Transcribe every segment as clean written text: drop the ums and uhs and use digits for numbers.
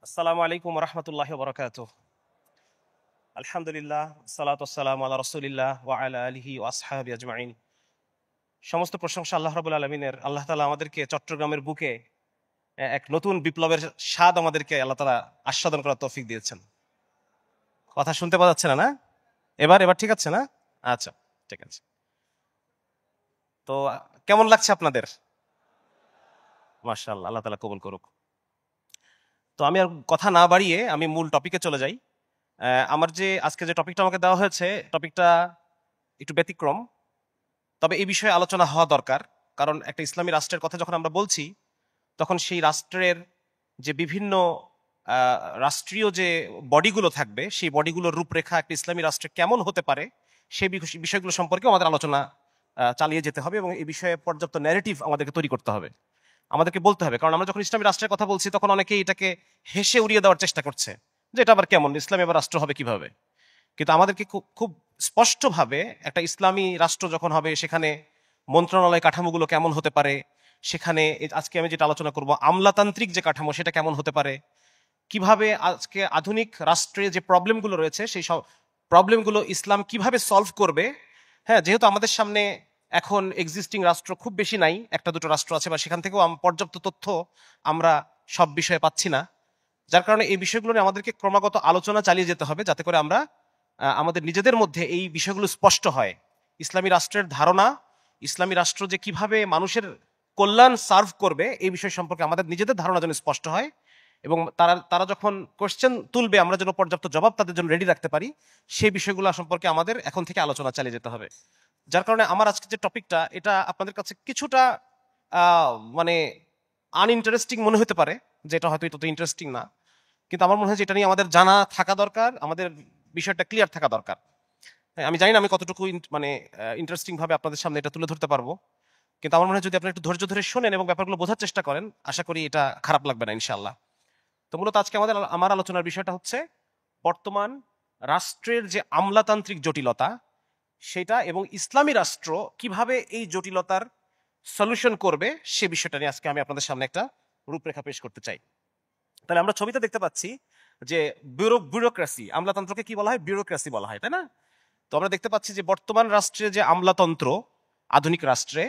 আসসালামু আলাইকুম রহমতুল্লাহ বরকাত। আলহামদুলিল্লাহ, সালাতু ওয়াসসালামু আলা রাসূলিল্লাহ ওয়া আলা আলিহি ওয়া আসহাবিহি আজমাইন। সমস্ত প্রশংসা আল্লাহ রাব্বুল আলামিনের। আল্লাহ তাআলা আমাদেরকে চট্টগ্রামের বুকে এক নতুন বিপ্লবের স্বাদ আমাদেরকে আল্লাহ তাআলা আস্বাদন করার তৌফিক দিয়েছেন। কথা শুনতে পাওয়া যাচ্ছে না? না, এবার ঠিক আছে না? আচ্ছা, ঠিক আছে। তো কেমন লাগছে আপনাদের? মাশাআল্লাহ, আল্লাহ তাআলা কবুল করুক। তো আমি আর কথা না বাড়িয়ে আমি মূল টপিকে চলে যাই। আমার যে আজকে যে টপিকটা আমাকে দেওয়া হয়েছে, টপিকটা একটু ব্যতিক্রম, তবে এই বিষয়ে আলোচনা হওয়া দরকার। কারণ একটা ইসলামী রাষ্ট্রের কথা যখন আমরা বলছি, তখন সেই রাষ্ট্রের যে বিভিন্ন রাষ্ট্রীয় যে বডিগুলো থাকবে, সেই বডিগুলোর রূপরেখা একটা ইসলামী রাষ্ট্রে কেমন হতে পারে, সেই বিষয়গুলো সম্পর্কে আমাদের আলোচনা চালিয়ে যেতে হবে এবং এই বিষয়ে পর্যাপ্ত ন্যারেটিভ আমাদেরকে তৈরি করতে হবে, আমাদেরকে বলতে হবে। কারণ আমরা যখন ইসলামী রাষ্ট্রের কথা বলছি, তখন অনেকেই এটাকে হেসে উড়িয়ে দেওয়ার চেষ্টা করছে যে এটা আবার কেমন, ইসলামী আবার রাষ্ট্র হবে কিভাবে। কিন্তু আমাদেরকে খুব খুব স্পষ্টভাবে একটা ইসলামী রাষ্ট্র যখন হবে, সেখানে মন্ত্রণালয় কাঠামোগুলো কেমন হতে পারে, সেখানে আজকে আমি যেটা আলোচনা করব আমলাতান্ত্রিক যে কাঠামো সেটা কেমন হতে পারে, কিভাবে আজকে আধুনিক রাষ্ট্রে যে প্রবলেমগুলো রয়েছে সেই সব প্রবলেমগুলো ইসলাম কিভাবে সলভ করবে। হ্যাঁ, যেহেতু আমাদের সামনে এখন এক্সিস্টিং রাষ্ট্র খুব বেশি নাই, একটা দুটো রাষ্ট্র আছে, বা সেখান থেকেও পর্যাপ্ত তথ্য আমরা সব বিষয়ে পাচ্ছি না। যার কারণে এই বিষয়গুলো নিয়ে আমাদেরকে ক্রমাগত আলোচনা চালিয়ে যেতে হবে, যাতে করে আমরা আমাদের নিজেদের মধ্যে এই বিষয়গুলো স্পষ্ট হয়। ইসলামী রাষ্ট্রের ধারণা, ইসলামী রাষ্ট্র যে কিভাবে মানুষের কল্যাণ সার্ভ করবে, এই বিষয় সম্পর্কে আমাদের নিজেদের ধারণা যেন স্পষ্ট হয় এবং তারা তারা যখন কোশ্চেন তুলবে, আমরা যেন পর্যাপ্ত জবাব তাদের জন্য রেডি রাখতে পারি, সেই বিষয়গুলো সম্পর্কে আমাদের এখন থেকে আলোচনা চালিয়ে যেতে হবে। যার কারণে আমার আজকে যে টপিকটা, এটা আপনাদের কাছে কিছুটা মানে আনইন্টারেস্টিং মনে হতে পারে, যে এটা হয়তো তত ইন্টারেস্টিং না, কিন্তু আমার মনে হয় যে এটা নিয়ে আমাদের জানা থাকা দরকার, আমাদের বিষয়টা ক্লিয়ার থাকা দরকার। হ্যাঁ, আমি জানি না আমি কতটুকু মানে ইন্টারেস্টিং ভাবে আপনাদের সামনে এটা তুলে ধরতে পারবো, কিন্তু আমার মনে হয় যদি আপনি একটু ধৈর্য ধরে শোনেন এবং ব্যাপারগুলো বোঝার চেষ্টা করেন, আশা করি এটা খারাপ লাগবে না ইনশাআল্লাহ। তো মূলত আজকে আমার আলোচনার বিষয়টা হচ্ছে বর্তমান রাষ্ট্রের যে আমলাতান্ত্রিক জটিলতা, সেটা এবং ইসলামী রাষ্ট্র কিভাবে এই জটিলতার সলিউশন করবে, সে বিষয়টা নিয়ে আজকে আমি আপনাদের সামনে একটা রূপরেখা পেশ করতে চাই। তাহলে আমরা ছবিতে দেখতে পাচ্ছি যে ব্যুরোক্রেসি, আমলাতন্ত্রকে কি বলা হয়? ব্যুরোক্রেসি বলা হয়, তাই না? তো আমরা দেখতে পাচ্ছি যে বর্তমান রাষ্ট্রে যে আমলাতন্ত্র, আধুনিক রাষ্ট্রে,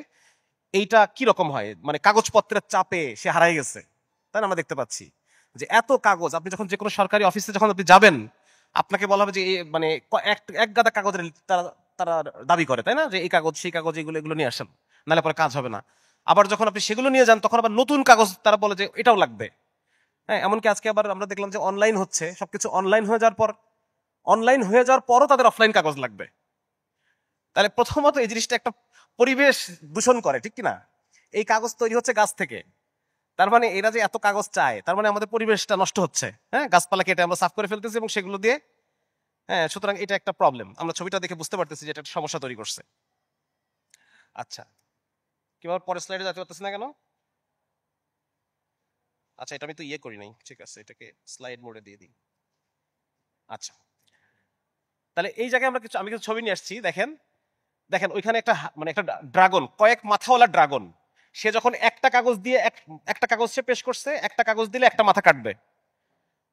এইটা কি রকম হয়, মানে কাগজপত্রের চাপে সে হারাই গেছে, তাই না? আমরা দেখতে পাচ্ছি যে এত কাগজ, আপনি যখন যে কোনো সরকারি অফিসে যখন আপনি যাবেন, আপনাকে বলা হবে যে মানে এক এক গাদা কাগজের তারা তারা দাবি করে, তাই না, যে এই কাগজ সেই কাগজ এগুলো এগুলো নিয়ে আসেন, নাহলে পরে কাজ হবে না। আবার যখন আপনি সেগুলো নিয়ে যান, তখন আবার নতুন কাগজ তারা বলে যে এটাও লাগবে। হ্যাঁ, এমনকি আজকে আবার আমরা দেখলাম যে অনলাইন হচ্ছে, সবকিছু অনলাইন হয়ে যাওয়ার পরও তাদের অফলাইন কাগজ লাগবে। তাহলে প্রথমত এই জিনিসটা একটা পরিবেশ দূষণ করে, ঠিক কিনা? এই কাগজ তৈরি হচ্ছে গাছ থেকে, তার মানে এরা যে এত কাগজ চায়, তার মানে আমাদের পরিবেশটা নষ্ট হচ্ছে। হ্যাঁ, গাছপালা কেটে আমরা সাফ করে ফেলতেছি এবং সেগুলো দিয়ে, হ্যাঁ, সুতরাং এটা একটা প্রবলেম। আমরা ছবিটা দেখে বুঝতে পারতেছি যে এটা একটা সমস্যা তৈরি করছে। আচ্ছা, কিভাবে পরের স্লাইডে যেতে পারতেছি না কেন? আচ্ছা, এটা আমি তো করি নাই, ঠিক আছে, এটাকে স্লাইড মোডে দিয়ে দিই। আচ্ছা, তাহলে এই জায়গায় আমি কিছু ছবি নিয়ে আসছি। দেখেন দেখেন ওইখানে একটা মানে একটা ড্রাগন, কয়েক মাথাওয়ালা ড্রাগন, সে যখন একটা কাগজ দিয়ে একটা কাগজ সে পেশ করছে, একটা কাগজ দিলে একটা মাথা কাটবে,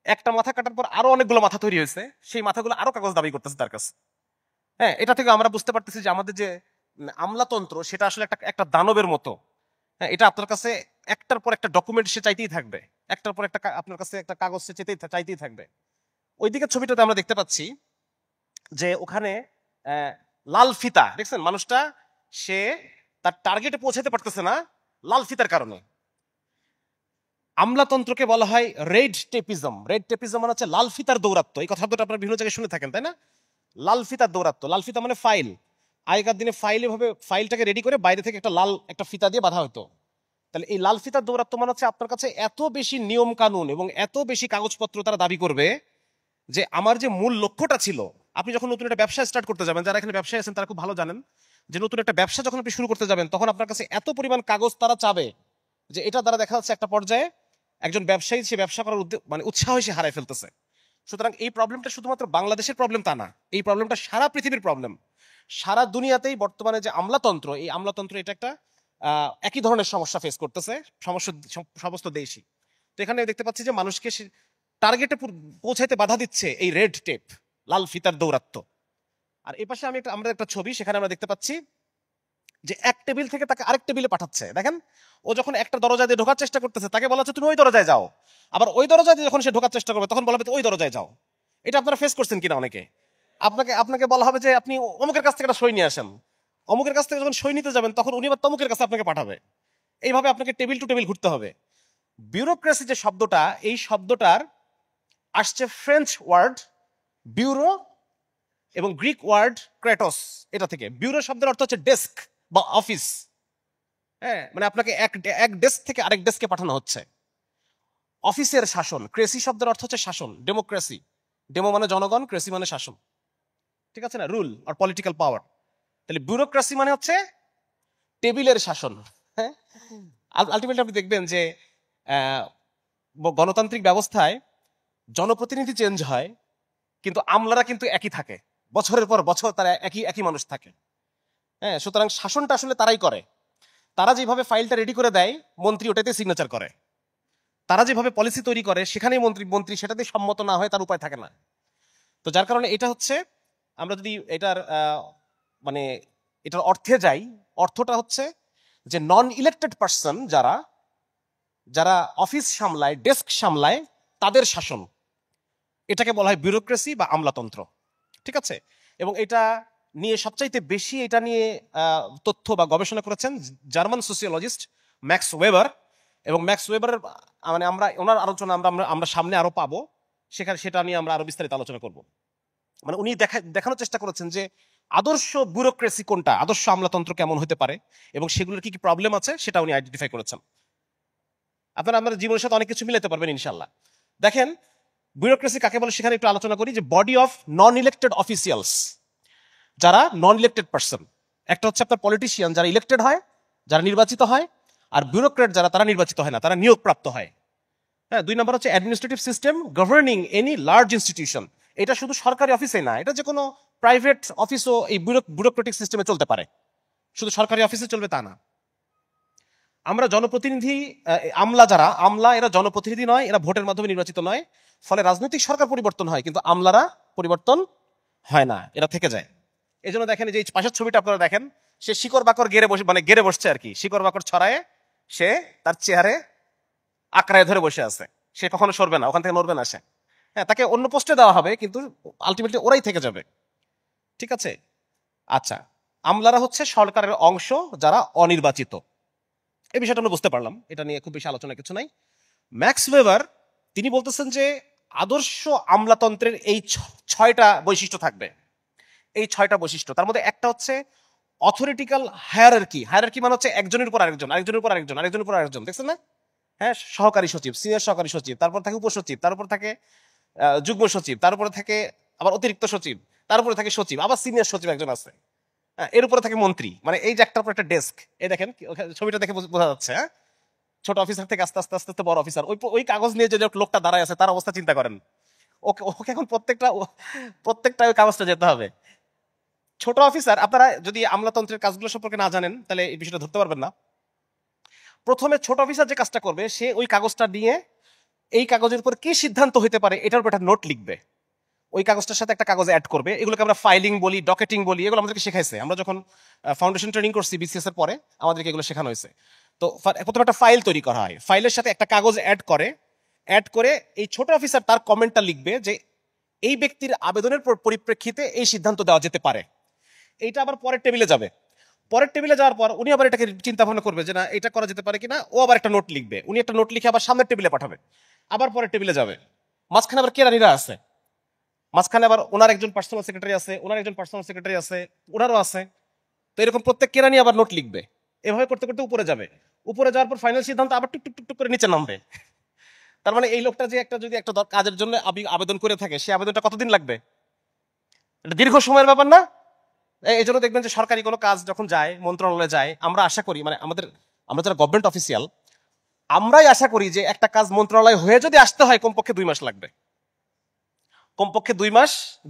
একটা মাথা কাটার পর আরো অনেকগুলো মাথা তৈরি হয়েছে, সেই মাথাগুলো আরো কাগজ দাবি করতেছে তার কাছে। হ্যাঁ, এটা থেকে আমরা বুঝতে পারতেছি যে আমাদের যে আমলাতন্ত্র, সেটা আসলে একটা একটা দানবের মতো। হ্যাঁ, এটা আপনার কাছে একটার পর একটা ডকুমেন্ট সে চাইতেই থাকবে, একটার পর একটা আপনার কাছে একটা কাগজ সে চাইতেই থাকবে। ওইদিকে ছবিটাতে আমরা দেখতে পাচ্ছি যে ওখানে লাল ফিতা দেখছেন, মানুষটা সে তার টার্গেটে পৌঁছাতে পারতেছে না লাল ফিতার কারণে। আমলাতন্ত্রকে বলা হয় রেড টেপিজম। রেড টেপিজম মানে হচ্ছে লাল ফিতার দৌরাত্ম। এই কথা তো আপনারা বিভিন্ন জায়গায় শুনে থাকেন, তাই না? লাল ফিতার দৌরাত্ম, লাল ফিতা মানে ফাইল। আগেকার দিনে ফাইল এভাবে ফাইলটাকে রেডি করে বাইরে থেকে একটা লাল একটা ফিতা দিয়ে বাঁধা হতো। তাহলে এই লাল ফিতার দৌরাত্ম মানে হচ্ছে আপনার কাছে এত বেশি নিয়ম কানুন এবং এত বেশি কাগজপত্র তারা দাবি করবে, যে আমার যে মূল লক্ষ্যটা ছিল, আপনি যখন নতুন একটা ব্যবসা স্টার্ট করতে যাবেন, যারা এখানে ব্যবসায় আছেন তারা খুব ভালো জানেন যে নতুন একটা ব্যবসা যখন আপনি শুরু করতে যাবেন, তখন আপনার কাছে এত পরিমাণ কাগজ তারা চাবে যে এটা দ্বারা দেখা যাচ্ছে একটা পর্যায়ে একজন ব্যবসায়ী সে ব্যবসা করার মানে উৎসাহ সে হারায় ফেলতেছে। সুতরাং এই প্রবলেমটা শুধুমাত্র বাংলাদেশের প্রবলেম তা না, এই প্রবলেমটা সারা পৃথিবীর প্রবলেম। সারা দুনিয়াতেই বর্তমানে যে আমলাতন্ত্র, এই আমলাতন্ত্র এটা একটা একই ধরনের সমস্যা ফেস করতেছে সমস্ত দেশই। তো এখানে দেখতে পাচ্ছি যে মানুষকে টার্গেটে পৌঁছাইতে বাধা দিচ্ছে এই রেড টেপ, লাল ফিতার দৌরাত্ম। আর এই পাশে আমরা একটা ছবি, সেখানে আমরা দেখতে পাচ্ছি যে এক টেবিল থেকে তাকে আরেক টেবিলে পাঠাচ্ছে। দেখেন, ও যখন একটা দরজা দিয়ে ঢোকার চেষ্টা করতেছে, তাকে বলা হচ্ছে তুমি ওই দরজায় যাও। আবার ওই দরজা দিয়ে যখন সে ঢোকার চেষ্টা করবে, তখন বলা হবে ওই দরজায় যাও। এটা আপনারা ফেস করছেন কিনা অনেকে? আপনাকে বলা হবে যে আপনি অমুকের কাছ থেকে একটা সই নিয়ে আসেন। অমুকের কাছ থেকে যখন সই নিতে যাবেন, তখন উনি আবার তমুকের কাছে আপনাকে পাঠাবে। এইভাবে আপনাকে টেবিল টু টেবিল ঘুরতে হবে। বিউরোক্রেসি যে শব্দটা, এই শব্দটার আসছে ফ্রেঞ্চ ওয়ার্ড বিউরো এবং গ্রিক ওয়ার্ড ক্রেটস, এটা থেকে। বিউরো শব্দের অর্থ হচ্ছে ডেস্ক বা অফিস। হ্যাঁ, মানে আপনাকে এক ডেস্ক থেকে আরেক ডেস্কে পাঠানো হচ্ছে। অফিসের শাসন। ক্রেসি শব্দের অর্থ হচ্ছে শাসন, ডেমোক্রেসি। ডেমো মানে জনগণ, ক্রেসি মানে শাসন, ঠিক আছে না, রুল আর পলিটিক্যাল পাওয়ার। তাহলে বিউরোক্রেসি মানে হচ্ছে টেবিলের শাসন। হ্যাঁ, আলটিমেটলি আপনি দেখবেন যে গণতান্ত্রিক ব্যবস্থায় জনপ্রতিনিধি চেঞ্জ হয়, কিন্তু আমলারা কিন্তু একই থাকে, বছরের পর বছর তারা একই মানুষ থাকে। হ্যাঁ, সুতরাং শাসনটা আসলে তারাই করে। তারা যেভাবে ফাইলটা রেডি করে দেয়, মন্ত্রী ওটাতে সিগনেচার করে। তারা যেভাবে পলিসি তৈরি করে, সেখানেই মন্ত্রী সেটাতে সম্মত না হয় তার উপায় থাকে না। তো যার কারণে এটা হচ্ছে, আমরা যদি এটার মানে এটার অর্থে যাই, অর্থটা হচ্ছে যে নন ইলেক্টেড পার্সন যারা অফিস সামলায়, ডেস্ক সামলায়, তাদের শাসন, এটাকে বলা হয় বিউরোক্রেসি বা আমলাতন্ত্র। ঠিক আছে? এবং এটা নিয়ে সবচাইতে বেশি এটা নিয়ে তথ্য বা গবেষণা করেছেন জার্মান সোসিওলজিস্ট ম্যাক্স ওয়েবার। এবং ম্যাক্স ওয়েবারের মানে ওনার আলোচনা আমরা সামনে আরো পাবো, সেটা নিয়ে আমরা আরো বিস্তারিত আলোচনা করব। মানে উনি দেখানোর চেষ্টা করেছেন যে আদর্শ ব্যুরোক্রেসি কোনটা, আদর্শ আমলাতন্ত্র কেমন হতে পারে, এবং সেগুলোর কি কি প্রবলেম আছে সেটা উনি আইডেন্টিফাই করেছেন। আপনারা আমাদের জীবনের সাথে অনেক কিছু মিলাতে পারবেন ইনশাল্লাহ। দেখেন, ব্যুরোক্রেসি কাকে বলে সেখানে একটু আলোচনা করি। যে body of non elected officials, যারা নন ইলেক্টেড পার্সন। একটা হচ্ছে আপনার পলিটিশিয়ান, যারা ইলেক্টেড হয়, যারা নির্বাচিত হয়, আর ব্যুরোক্রেট যারা, তারা নির্বাচিত হয় না, তারা নিয়োগপ্রাপ্ত হয়। হ্যাঁ, 2 নম্বর হচ্ছে administrative system governing any large institution. এটা শুধু সরকারি অফিসে না, এটা যে কোনো প্রাইভেট অফিসও এই ব্যুরোক্রেটিক সিস্টেমে চলতে পারে, শুধু সরকারি অফিসে চলবে তা না। আমরা জনপ্রতিনিধি, আমলা এরা জনপ্রতিনিধি নয়, এরা ভোটের মাধ্যমে নির্বাচিত নয়। ফলে রাজনৈতিক সরকার পরিবর্তন হয়, কিন্তু আমলারা পরিবর্তন হয় না, এরা থেকে যায়। এই জন্য দেখেন, যে পাশের ছবিটা আপনারা দেখেন, সে শিকড় বাকর গেড়ে বসছে আর কি, শিকড় বাকর ছড়ায় সে তার চেয়ারে আঁকড়ায় ধরে বসে আছে। সে কখনো সরবে না, ওখান থেকে নড়বে না সে। হ্যাঁ, তাকে অন্য পোস্টে দেওয়া হবে, কিন্তু আলটিমেটলি ওরাই থেকে যাবে। ঠিক আছে? আচ্ছা, আমলারা হচ্ছে সরকারের অংশ যারা অনির্বাচিত। এই বিষয়টা আমরা বুঝতে পারলাম, এটা নিয়ে খুব বেশি আলোচনা কিছু নাই। ম্যাক্স ওয়েবার তিনি বলতেছেন যে আদর্শ আমলাতন্ত্রের এই 6টা বৈশিষ্ট্য থাকবে। এই 6টা বৈশিষ্ট্য, তার মধ্যে একটা হচ্ছে অথরিটিক্যাল হায়ারার্কি। হায়ারার্কি মানে হচ্ছে একজনের উপর আরেকজন, আরেকজনের উপর আরেকজন, আরেকজনের উপর আরেকজন। দেখছেন না? হ্যাঁ, সহকারী সচিব, সিনিয়র সহকারী সচিব, তারপর থাকে উপসচিব, তার উপর থাকে যুগ্ম সচিব, তার উপরে থাকে আবার অতিরিক্ত সচিব, তার উপরে থাকে সচিব, আবার সিনিয়র সচিব একজন আছে, এর উপরে থাকে মন্ত্রী। মানে এই যে একটার পর একটা ডেস্ক। এই দেখেন ছবিটা দেখে বোঝা যাচ্ছে। হ্যাঁ, ছোট অফিসার থেকে আস্তে আস্তে আস্তে আস্তে বড় অফিসার। ওই কাগজ নিয়ে যে লোকটা দাঁড়ায় আছে, তার অবস্থা চিন্তা করেন। ওকে এখন প্রত্যেকটা ওই কাগজটা যেতে হবে। ছোট অফিসার, আপনারা যদি আমলাতন্ত্রের কাজগুলো সম্পর্কে না জানেন, তাহলে এই বিষয়টা ধরতে পারবেন না। প্রথমে ছোট অফিসার যে কাজটা করবে, সে ওই কাগজটা নিয়ে এই কাগজের উপর কি সিদ্ধান্ত হতে পারে এটার উপর একটা নোট লিখবে। ওই কাগজটার সাথে একটা কাগজ অ্যাড করবে। এগুলোকে আমরা ফাইলিং বলি, ডকেটিং বলি। এগুলো আমাদেরকে শেখাইছে, আমরা যখন ফাউন্ডেশন ট্রেনিং করছি বিসিএস এর পরে, আমাদেরকে এগুলো শেখানো হয়েছে। তো প্রথমে একটা ফাইল তৈরি করা হয়, ফাইলের সাথে একটা কাগজ অ্যাড করে এই ছোট অফিসার তার কমেন্টটা লিখবে যে এই ব্যক্তির আবেদনের পরিপ্রেক্ষিতে এই সিদ্ধান্ত দেওয়া যেতে পারে। এইটা আবার পরের টেবিলে যাবে। পরের টেবিলে যাওয়ার পর উনি আবার এটাকে চিন্তা ভাবনা করবে যে না, এটা করা যেতে পারে কিনা। ও আবার একটা নোট লিখবে, উনি একটা নোট লিখে আবার সামনের টেবিলে পাঠাবে, আবার পরের টেবিলে যাবে। মাঝখানে আবার কেরানিরা আছে, মাঝখানে আবার ওনার একজন পার্সোনাল সেক্রেটারি আছে, ওনার একজন পার্সোনাল সেক্রেটারি আছে, ওনারও আছে। তো এরকম প্রত্যেক কেরানি আবার নোট লিখবে। এভাবে করতে করতে উপরে যাবে। উপরে যাওয়ার পর ফাইনাল সিদ্ধান্ত আবার টুক টুক টুক টুক করে নিচে নামবে। তার মানে এই লোকটা যে যদি একটা কাজের জন্য আবেদন করে থাকে, সে আবেদনটা কতদিন লাগবে? এটা দীর্ঘ সময়ের ব্যাপার না? এই জন্য দেখবেন যে সরকারি কোনো কাজ যখন যায়, মন্ত্রণালয়ে যায়, আমরা আশা করি, মানে আমরা যারা গভর্নমেন্ট অফিসিয়াল, আমরাই আশা করি যে একটা কাজ মন্ত্রণালয় হয়ে যদি আসতে হয়, কমপক্ষে 2 মাস লাগবে। কমপক্ষে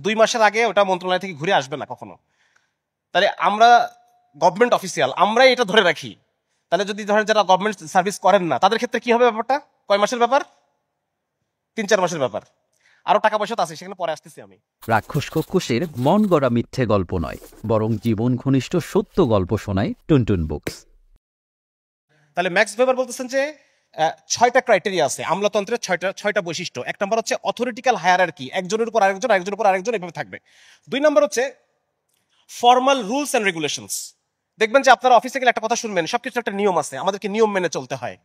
2 মাসের আগে ওটা মন্ত্রণালয় থেকে ঘুরে আসবে না কখনো। তাহলে আমরা গভর্নমেন্ট অফিসিয়াল, আমরাই এটা ধরে রাখি। তাহলে যদি ধরেন যারা গভর্নমেন্ট সার্ভিস করেন না, তাদের ক্ষেত্রে কি হবে ব্যাপারটা? কয় মাসের ব্যাপার? 3-4 মাসের ব্যাপার, আরো টাকা পয়সা তো আছে, সেখানে পরে আসতেছি আমি। রাক্ষস কক্ষসের মন গড়া মিথ্যে গল্প নয়, বরং জীবন ঘনিষ্ঠ সত্য গল্প শোনায় টুনটুন বুকস। তাহলে ম্যাক্স ভেবার বলতেছেন যে 6টা ক্রাইটেরিয়া আছে আমলাতন্ত্রের, 6টা বৈশিষ্ট্য। 1 নম্বর হচ্ছে অথরিটিক্যাল হায়ারার্কি, একজনের উপর আরেকজন, আরেকজনের উপর আরেকজন এভাবে থাকবে। 2 নম্বর হচ্ছে ফর্মাল রুলস এন্ড রেগুলেশনস। দেখবেন যে আপনারা অফিসে গেলে একটা কথা শুনবেন, সবকিছু একটা নিয়ম আছে, আমাদেরকে নিয়ম মেনে চলতে হয়,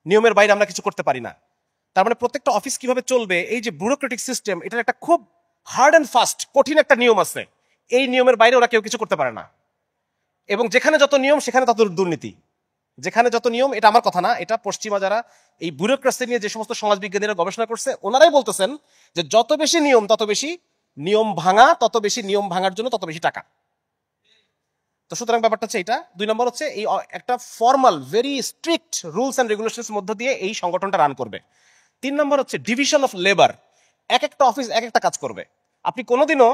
নিয়মের বাইরে আমরা কিছু করতে পারি না। তার মানে প্রত্যেকটা অফিস কিভাবে চলবে, এই যে ব্যুরোক্রেটিক সিস্টেম, এটার একটা খুব হার্ড অ্যান্ড ফাস্ট কঠিন একটা নিয়ম আছে। এই নিয়মের বাইরে ওরা কেউ কিছু করতে পারে না। এবং যেখানে যত নিয়ম সেখানে তত দুর্নীতি। যেখানে যত নিয়ম, এটা আমার কথা না, এটা পশ্চিমা যারা এই ব্যুরোক্রেসি নিয়ে যে সমস্ত সমাজবিজ্ঞানীরা গবেষণা করছে ওনারাই বলতেছেন যে যত বেশি নিয়ম তত বেশি নিয়ম ভাঙা, তত বেশি নিয়ম ভাঙার জন্য তত বেশি টাকা। তো সুতরাং ব্যাপারটা হচ্ছে এটা। 2 নম্বর হচ্ছে এই একটা formal very strict rules and regulations মধ্য দিয়ে এই সংগঠনটা রান করবে। 3 নম্বর হচ্ছে ডিভিশন অফ লেবার, এক একটা অফিস এক একটা কাজ করবে। আপনি কোনোদিনও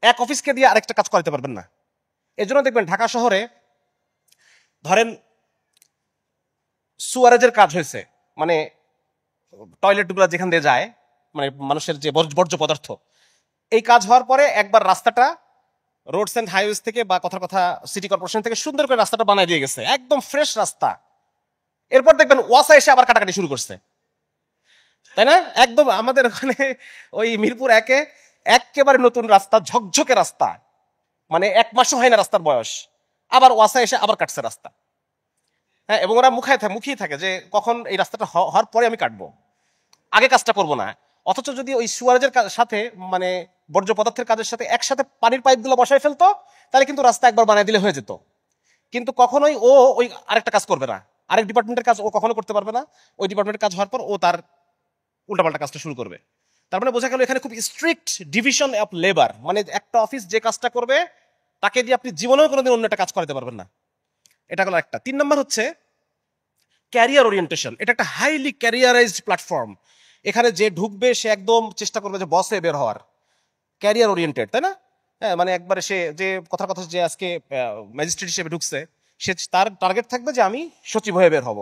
এক অফিসকে দিয়ে আরেকটা কাজ করাতে পারবেন না। এজন্য দেখবেন ঢাকা শহরে ধরেন সুয়ারেজের কাজ হয়েছে, মানে টয়লেটগুলো যেখান দিয়ে যায়, মানে মানুষের যে বর্জ্য পদার্থ, এই কাজ হওয়ার পরে একবার রাস্তাটা রোডস এন্ড হাইওয়েজ থেকে বা কথার কথা সিটি কর্পোরেশন থেকে সুন্দর করে রাস্তাটা বানাই দিয়ে গেছে, একদম ফ্রেশ রাস্তা। এরপর দেখবেন ওয়াসা এসে আবার কাটাকাটি শুরু করছে, তাই না? একদম আমাদের ওখানে ওই মিরপুর একেবারে নতুন রাস্তা, ঝকঝকে রাস্তা, মানে 1 মাসও হয় না রাস্তার বয়স, আবার ওয়াসা এসে আবার কাটছে রাস্তা। হ্যাঁ, এবং ওরা মুখিয়ে থাকে যে কখন এই রাস্তাটা হওয়ার পরে আমি কাটবো, আগে কাজটা করব না। অথচ যদি ওই সুয়ারেজের সাথে, মানে বর্জ্য পদার্থের কাজের সাথে একসাথে পানির পাইপগুলো বসায় ফেলতো, তাহলে কিন্তু রাস্তা একবার বানিয়ে দিলে হয়ে যেত। কিন্তু কখনোই ও ওই আরেকটা কাজ করবে না, আরেক ডিপার্টমেন্টের কাজ ও কখনো করতে পারবে না। ওই ডিপার্টমেন্টের কাজ হওয়ার পর ও তার উল্টাপাল্টা কাজটা শুরু করবে। তার মানে বোঝা গেল এখানে খুব স্ট্রিক্ট ডিভিশন অফ লেবার, মানে একটা অফিস যে কাজটা করবে তাকে দিয়ে আপনি জীবনেও কোনোদিন অন্য একটা কাজ করাতে পারবেন না। এটা গেল একটা। 3 নম্বর হচ্ছে ক্যারিয়ার ওরিয়েন্টেশন। এটা একটা হাইলি ক্যারিয়ারাইজড প্ল্যাটফর্ম। এখানে যে ঢুকবে সে একদম চেষ্টা করবে যে বসে বের হওয়ার, ক্যারিয়ার ওরিয়েন্টেড, তাই না? হ্যাঁ, মানে একবারে সে যে কথার কথা যে আজকে ম্যাজিস্ট্রেট হিসেবে ঢুকছে, সে তার টার্গেট থাকবে যে আমি সচিব হয়ে বের হব।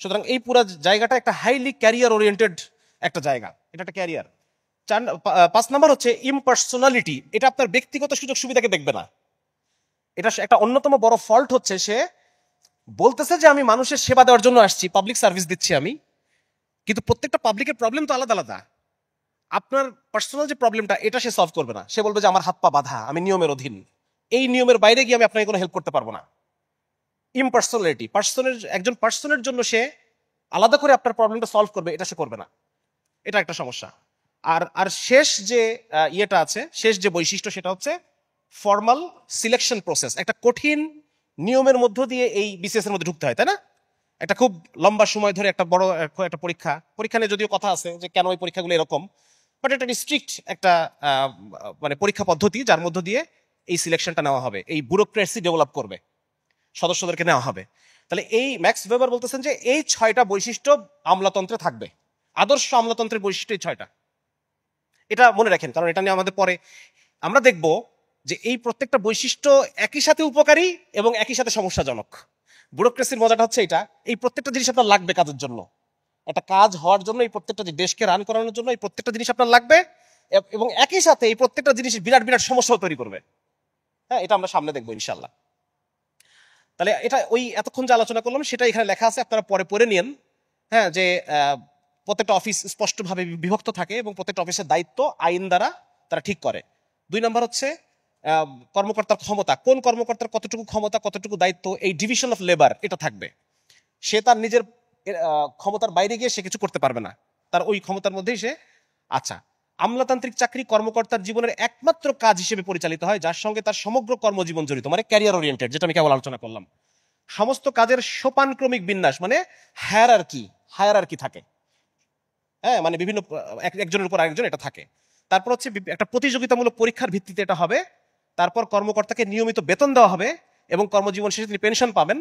সুতরাং এই পুরো জায়গাটা একটা হাইলি ক্যারিয়ার ওরিয়েন্টেড একটা জায়গা, এটা একটা ক্যারিয়ার। 5 নম্বর হচ্ছে ইমপার্সোনালিটি। এটা আপনার ব্যক্তিগত সুযোগ সুবিধাকে দেখবে না। এটা একটা অন্যতম বড় ফল্ট হচ্ছে, সে বলতেছে যে আমি মানুষের সেবা দেওয়ার জন্য আসছি, পাবলিক সার্ভিস দিচ্ছি আমি, কিন্তু প্রত্যেকটা পাবলিকের প্রবলেম তো আলাদা আলাদা। আপনার পার্সোনাল যে প্রবলেমটা এটা সে সলভ করবে না। সে বলবে যে আমার হাত পা বাঁধা, আমি নিয়মের অধীন, এই নিয়মের বাইরে গিয়ে আমি আপনাকে কোনো হেল্প করতে পারবো না। ইমপার্সোনালিটি, একজন পার্সনের জন্য সে আলাদা করে আপনার প্রবলেমটা সলভ করবে, এটা সে করবে না। এটা একটা সমস্যা। আর শেষ যে ইয়েটা আছে, শেষ যে বৈশিষ্ট্য, সেটা হচ্ছে ফর্মাল সিলেকশন প্রসেস। একটা কঠিন নিয়মের মধ্য দিয়ে এই বিসিএস এর মধ্যে ঢুকতে হয়, তাই না? একটা খুব লম্বা সময় ধরে একটা বড় একটা পরীক্ষা নিয়ে যদিও কথা আছে যে কেন ওই পরীক্ষাগুলো এরকম, বাট এটা স্ট্রিক্ট একটা মানে পরীক্ষা পদ্ধতি, যার মধ্য দিয়ে এই সিলেকশনটা নেওয়া হবে, এই ব্যুরোক্রেসি ডেভেলপ করবে, সদস্যদেরকে নেওয়া হবে। তাহলে এই ম্যাক্স ওয়েবার বলতেছেন যে এই 6টা বৈশিষ্ট্য আমলাতন্ত্রে থাকবে। আদর্শ আমলাতন্ত্রের বৈশিষ্ট্য এই 6টা। এটা মনে রাখেন, কারণ এটা নিয়ে আমাদের পরে আমরা দেখব যে এই প্রত্যেকটা বৈশিষ্ট্য একই সাথে উপকারী এবং একই সাথে সমস্যাজনক। ব্যুরোক্রেসির মজাটা হচ্ছে এটা, এই প্রত্যেকটা জিনিস আপনার লাগবে কাজের জন্য, একটা কাজ হওয়ার জন্য, এই প্রত্যেকটা দেশকে রান করানোর জন্য এই প্রত্যেকটা জিনিস আপনার লাগবে, এবং একই সাথে এই প্রত্যেকটা জিনিস বিরাট বিরাট সমস্যাও তৈরি করবে। হ্যাঁ, এটা আমরা সামনে দেখবো ইনশাল্লাহ। তাহলে এটা ওই এতক্ষণ যে আলোচনা করলাম সেটা এখানে লেখা আছে, আপনারা পরে পড়ে নিন। হ্যাঁ, যে প্রত্যেকটা অফিস স্পষ্টভাবে বিভক্ত থাকে এবং প্রত্যেকটা অফিসের দায়িত্ব আইন দ্বারা তারা ঠিক করে। 2 নম্বর হচ্ছে কর্মকর্তার ক্ষমতা, কোন কর্মকর্তার কতটুকু ক্ষমতা, কতটুকু দায়িত্ব, এই ডিভিশন অফ লেবার এটা থাকবে। সে তার নিজের ক্ষমতার বাইরে গিয়ে সে কিছু করতে পারবে না, তার ওই ক্ষমতার মধ্যেই সে। আচ্ছা, আমলাতান্ত্রিক চাকরি কর্মকর্তার জীবনের একমাত্র কাজ হিসেবে পরিচালিত হয় যার সঙ্গে তার সমগ্র কর্মজীবন জড়িত, মানে ক্যারিয়ার ওরিয়েন্টেড, যেটা আমি কেবল আলোচনা করলাম। সমস্ত কাজের সোপানক্রমিক বিন্যাস, মানে হায়ারার্কি থাকে। হ্যাঁ, মানে বিভিন্ন একজনের উপর আরেকজন এটা থাকে। তারপর হচ্ছে একটা প্রতিযোগিতামূলক পরীক্ষার ভিত্তিতে এটা হবে। তারপর কর্মকর্তাকে নিয়মিত বেতন দেওয়া হবে এবং কর্মজীবন শেষে তিনি পেনশন পাবেন।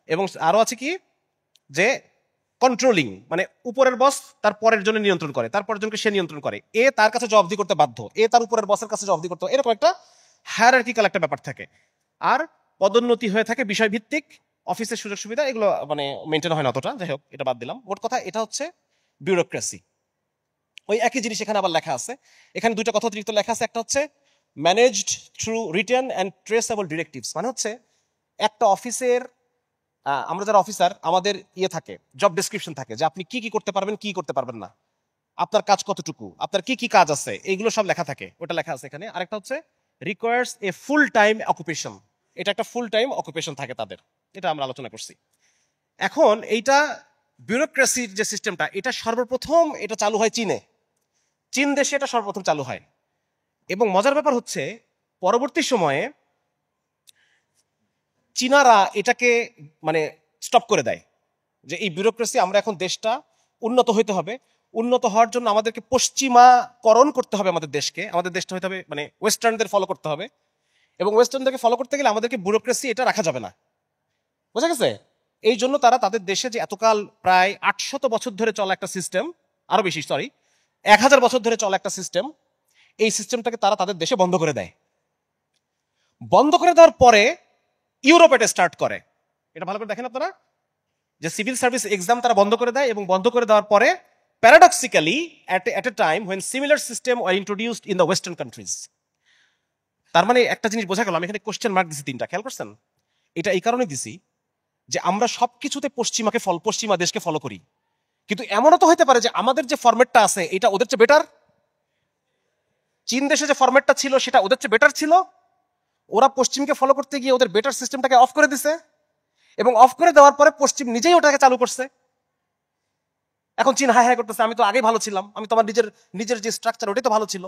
এবং আরো আছে কি, যে কন্ট্রোলিং, মানে উপরের বস তার পরের জন্য নিয়ন্ত্রণ করে, তারপর জনকে সে নিয়ন্ত্রণ করে, এ তার কাছে জবাবদিহি করতে বাধ্য, এ তার উপরের বসের কাছে জবাবদিহি করতে, এরকম একটা হায়ারার্কিক্যাল একটা ব্যাপার থাকে। আর পদোন্নতি হয়ে থাকে বিষয় ভিত্তিক, অফিসের সুযোগ সুবিধা এগুলো মানে মেনটেন হয় না অতটা, যাই হোক এটা বাদ দিলাম। মোট কথা এটা হচ্ছে ব্যুরোক্রেসি। ওই একই জিনিস এখানে আবার লেখা আছে। এখানে দুইটা কথা অতিরিক্ত লেখা আছে। একটা হচ্ছে managed through written and traceable directives, মানে হচ্ছে একটা অফিসের আমরা যারা অফিসার আমাদের থাকে, জব ডেসক্রিপশন থাকে যে আপনি কি কি করতে পারবেন, কি করতে পারবেন না, আপনার কাজ কতটুকু, আপনার কি কি কাজ আছে, এইগুলো সব লেখা থাকে, ওটা লেখা আছে এখানে। আরেকটা হচ্ছে রিকোয়ার্স এ ফুল টাইম অকুপেশন, এটা একটা ফুল টাইম অকুপেশন থাকে তাদের, এটা আমরা আলোচনা করছি। এখন এইটা ব্যুরোক্রেসির যে সিস্টেমটা, এটা সর্বপ্রথম এটা চালু হয় চীনে, চীন দেশে এটা সর্বপ্রথম চালু হয়। এবং মজার ব্যাপার হচ্ছে পরবর্তী সময়ে চীনারা এটাকে মানে স্টপ করে দেয় যে এই ব্যুরোক্রেসি, আমরা এখন দেশটা উন্নত হইতে হবে, উন্নত হওয়ার জন্য আমাদেরকে পশ্চিমাকরণ করতে হবে, আমাদের দেশকে, আমাদের দেশটা হইতে হবে মানে ওয়েস্টার্নদের ফলো করতে হবে, এবং ওয়েস্টার্নদেরকে ফলো করতে গেলে আমাদেরকে ব্যুরোক্রেসি এটা রাখা যাবে না। বোঝা গেছে? এই জন্য তারা তাদের দেশে যে এতকাল প্রায় 800 বছর ধরে চলা একটা সিস্টেম, আরো বেশি, সরি 1000 বছর ধরে চলা একটা সিস্টেম, এই সিস্টেমটাকে তারা তাদের দেশে বন্ধ করে দেয়। বন্ধ করে দেওয়ার পরে ইউরোপ এটা স্টার্ট করে। এটা ভালো করে দেখেন আপনারা, যে সিভিল সার্ভিস এক্সাম তারা বন্ধ করে দেয়, এবং বন্ধ করে দেওয়ার পরে প্যারাডক্সিক্যালি at a time when similar system were introduced in the western countries। তার মানে একটা জিনিস বোঝা গেল, আমি এখানে কোশ্চেন মার্ক দিছি তিনটা, খেয়াল করছেন? এটা এই কারণে দিছি যে আমরা সবকিছুতে পশ্চিমা দেশকে ফলো করি, কিন্তু এমনও তো হতে পারে যে আমাদের যে ফরম্যাটটা আছে এটা ওদের চেয়ে বেটার। চীন দেশে যে ফরম্যাটটা ছিল সেটা ওদের চেয়ে বেটার ছিল, ওরা পশ্চিমকে ফলো করতে গিয়ে ওদের বেটার সিস্টেমটাকে অফ করে দিছে, এবং অফ করে দেওয়ার পরে পশ্চিম নিজেই ওটাকে চালু করছে। এখন চীন হাই হাই করতেছে, আমি তো আগেই ভালো ছিলাম, আমি তো আমার নিজের যে স্ট্রাকচার ওটাই তো ভালো ছিল।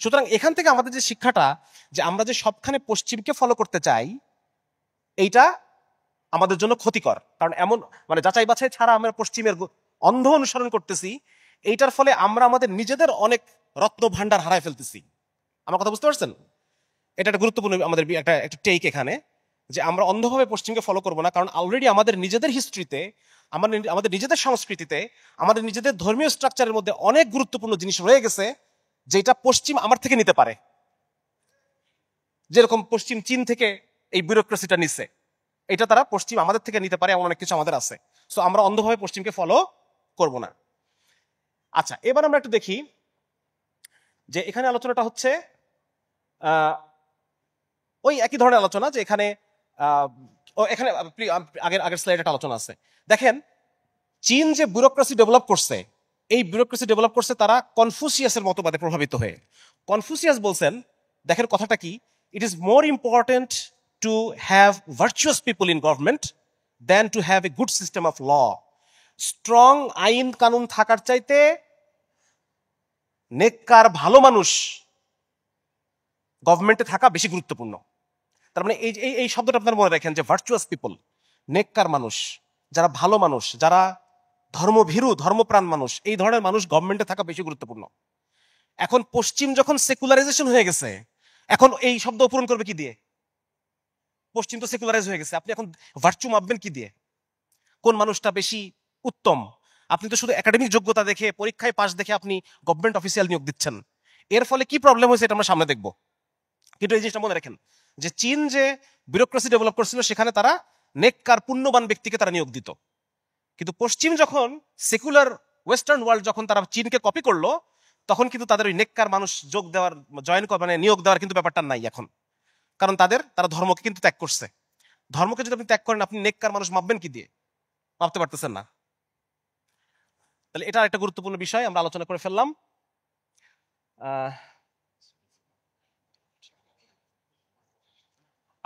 সুতরাং এখান থেকে আমাদের যে শিক্ষাটা, যে আমরা যে সবখানে পশ্চিমকে ফলো করতে চাই, এইটা আমাদের জন্য ক্ষতিকর। কারণ এমন মানে যাচাই বাছাই ছাড়া আমরা পশ্চিমের অন্ধ অনুসরণ করতেছি, এইটার ফলে আমরা আমাদের নিজেদের অনেক রত্ন ভান্ডার হারায় ফেলতেছি। আমার কথা বুঝতে পারছেন? এটা একটা গুরুত্বপূর্ণ আমাদের একটা টেক এখানে, যে আমরা অন্ধভাবে পশ্চিমকে ফলো করবো না, কারণ অলরেডি আমাদের নিজেদের হিস্ট্রিতে, আমাদের নিজেদের সংস্কৃতিতে, আমাদের নিজেদের ধর্মীয় স্ট্রাকচারের মধ্যে অনেক গুরুত্বপূর্ণ জিনিস রয়ে গেছে যেটা পশ্চিম আমার থেকে নিতে পারে। যেরকম পশ্চিম চীন থেকে এই ব্যুরোক্রেসিটা নিচ্ছে, এটা তারা পশ্চিম আমাদের থেকে নিতে পারে, এমন অনেক কিছু আমাদের আছে। সো আমরা অন্ধভাবে পশ্চিমকে ফলো করব না। আচ্ছা, এবার আমরা একটু দেখি যে এখানে আলোচনাটা হচ্ছে ওই একই ধরনের আলোচনা, যে এখানে এখানে আগের স্লাইডে একটা আলোচনা আছে। দেখেন, চীন যে ব্যুরোক্রেসি ডেভেলপ করছে, এই ব্যুরোক্রেসি ডেভেলপ করছে তারা কনফুসিয়াসের মতবাদে প্রভাবিত হয়ে। কনফুসিয়াস বলছেন, দেখেন কথাটা কি, it is more important to have virtuous people in government than to have a good system of law. Strong আইন কানুন থাকার চাইতে নেককার ভালো মানুষ গভর্নমেন্টে থাকা বেশি গুরুত্বপূর্ণ। তার মানে এই শব্দটা আপনার মনে রাখেন, যে ভার্চুয়াস পিপল, নেককার মানুষ, যারা ভালো মানুষ, যারা ধর্মভীরু ধর্মপ্রাণ মানুষ, এই ধরনের মানুষ গভর্নমেন্টে থাকা বেশি গুরুত্বপূর্ণ। এখন পশ্চিম যখন সেকুলারাইজেশন হয়ে গেছে, এখন এই শব্দ পূরণ করবে কি দিয়ে? পশ্চিম তো সেকুলারাইজ হয়ে গেছে, আপনি এখন ভার্চু মাপবেন কি দিয়ে? কোন মানুষটা বেশি উত্তম? আপনি তো শুধু একাডেমিক যোগ্যতা দেখে, পরীক্ষায় পাস দেখে আপনি গভর্নমেন্ট অফিসিয়াল নিয়োগ দিচ্ছেন। এর ফলে কি প্রবলেম হয়েছে এটা আমরা সামনে দেখব। কিন্তু এই জিনিসটা মনে রাখেন, যে চীন যে ব্যুরোক্রেসি ডেভেলপ করছিল সেখানে তারা নেককার পুণ্যবান ব্যক্তিকে তারা নিয়োগ দিত, কিন্তু পশ্চিম যখন সেকুলার ওয়েস্টার্ন ওয়ার্ল্ড যখন তারা চীনকে কপি করলো, তখন কিন্তু তাদের ওই নেককার মানুষ মানে নিয়োগ দেওয়ার কিন্তু ব্যাপারটা নাই এখন। কারণ তারা ধর্মকে কিন্তু ত্যাগ করছে। ধর্মকে যদি আপনি ত্যাগ করেন, আপনি নেককার মানুষ মাপবেন কি দিয়ে? মাপতে পারতেছেন না। তাহলে এটা একটা গুরুত্বপূর্ণ বিষয় আমরা আলোচনা করে ফেললাম।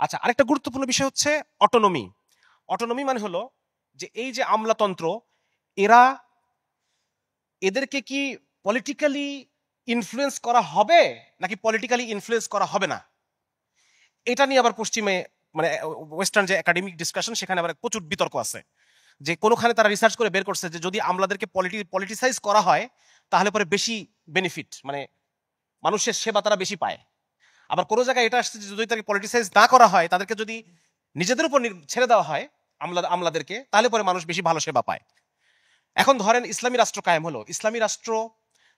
আচ্ছা, আরেকটা গুরুত্বপূর্ণ বিষয় হচ্ছে অটোনমি। অটোনমি মানে হলো যে এই যে আমলাতন্ত্র, এদেরকে কি পলিটিক্যালি ইনফ্লুয়েন্স করা হবে নাকি পলিটিক্যালি ইনফ্লুয়েন্স করা হবে না, এটা নিয়ে আবার পশ্চিমে মানে ওয়েস্টার্ন যে একাডেমিক ডিসকাশন, সেখানে আবার প্রচুর বিতর্ক আছে। যে কোনোখানে তারা রিসার্চ করে বের করছে যে যদি আমলাদেরকে পলিটিসাইজ করা হয় তাহলে পরে বেশি বেনিফিট, মানে মানুষের সেবা তারা বেশি পায়। আবার কোনো জায়গায় এটা আসছে যে যদি তাকে পলিটিসাইজ না করা হয়, তাদেরকে যদি নিজেদের উপর ছেড়ে দেওয়া হয় আমলাদেরকে, তাহলে পরে মানুষ বেশি ভালো সেবা পায়। এখন ধরেন ইসলামী রাষ্ট্র কায়েম হলো, ইসলামী রাষ্ট্র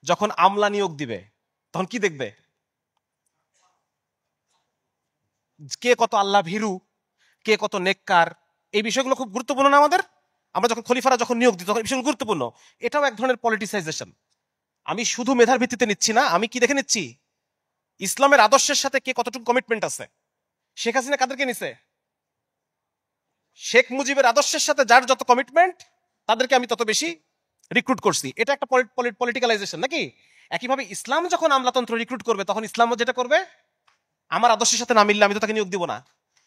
যখন আমলা নিয়োগ দিবে তখন কি দেখবে? কে কত আল্লাহ ভীরু, কে কত নেককার, এই বিষয়গুলো খুব গুরুত্বপূর্ণ না আমাদের? আমরা যখন খলিফারা যখন নিয়োগ দিই তখন এই বিষয়গুলো গুরুত্বপূর্ণ। এটাও এক ধরনের পলিটিসাইজেশন। আমি শুধু মেধার ভিত্তিতে নিচ্ছি না, আমি কি দেখে নিচ্ছি ইসলামের আদর্শের সাথে কে কতটুকু কমিটমেন্ট আছে। শেখ হাসিনা কাদেরকে নিছে? শেখ মুজিবের আদর্শের সাথে যার যত কমিটমেন্ট তাদেরকে আমি তত বেশি রিক্রুট করছি। এটা একটা পলিটিক্যালাইজেশন নাকি? একইভাবে ইসলাম যখন আমলাতন্ত্র রিক্রুট করবে তখন ইসলামও যেটা করবে, আমার আদর্শের সাথে না মিললে আমি তো তাকে নিয়োগ দিব না।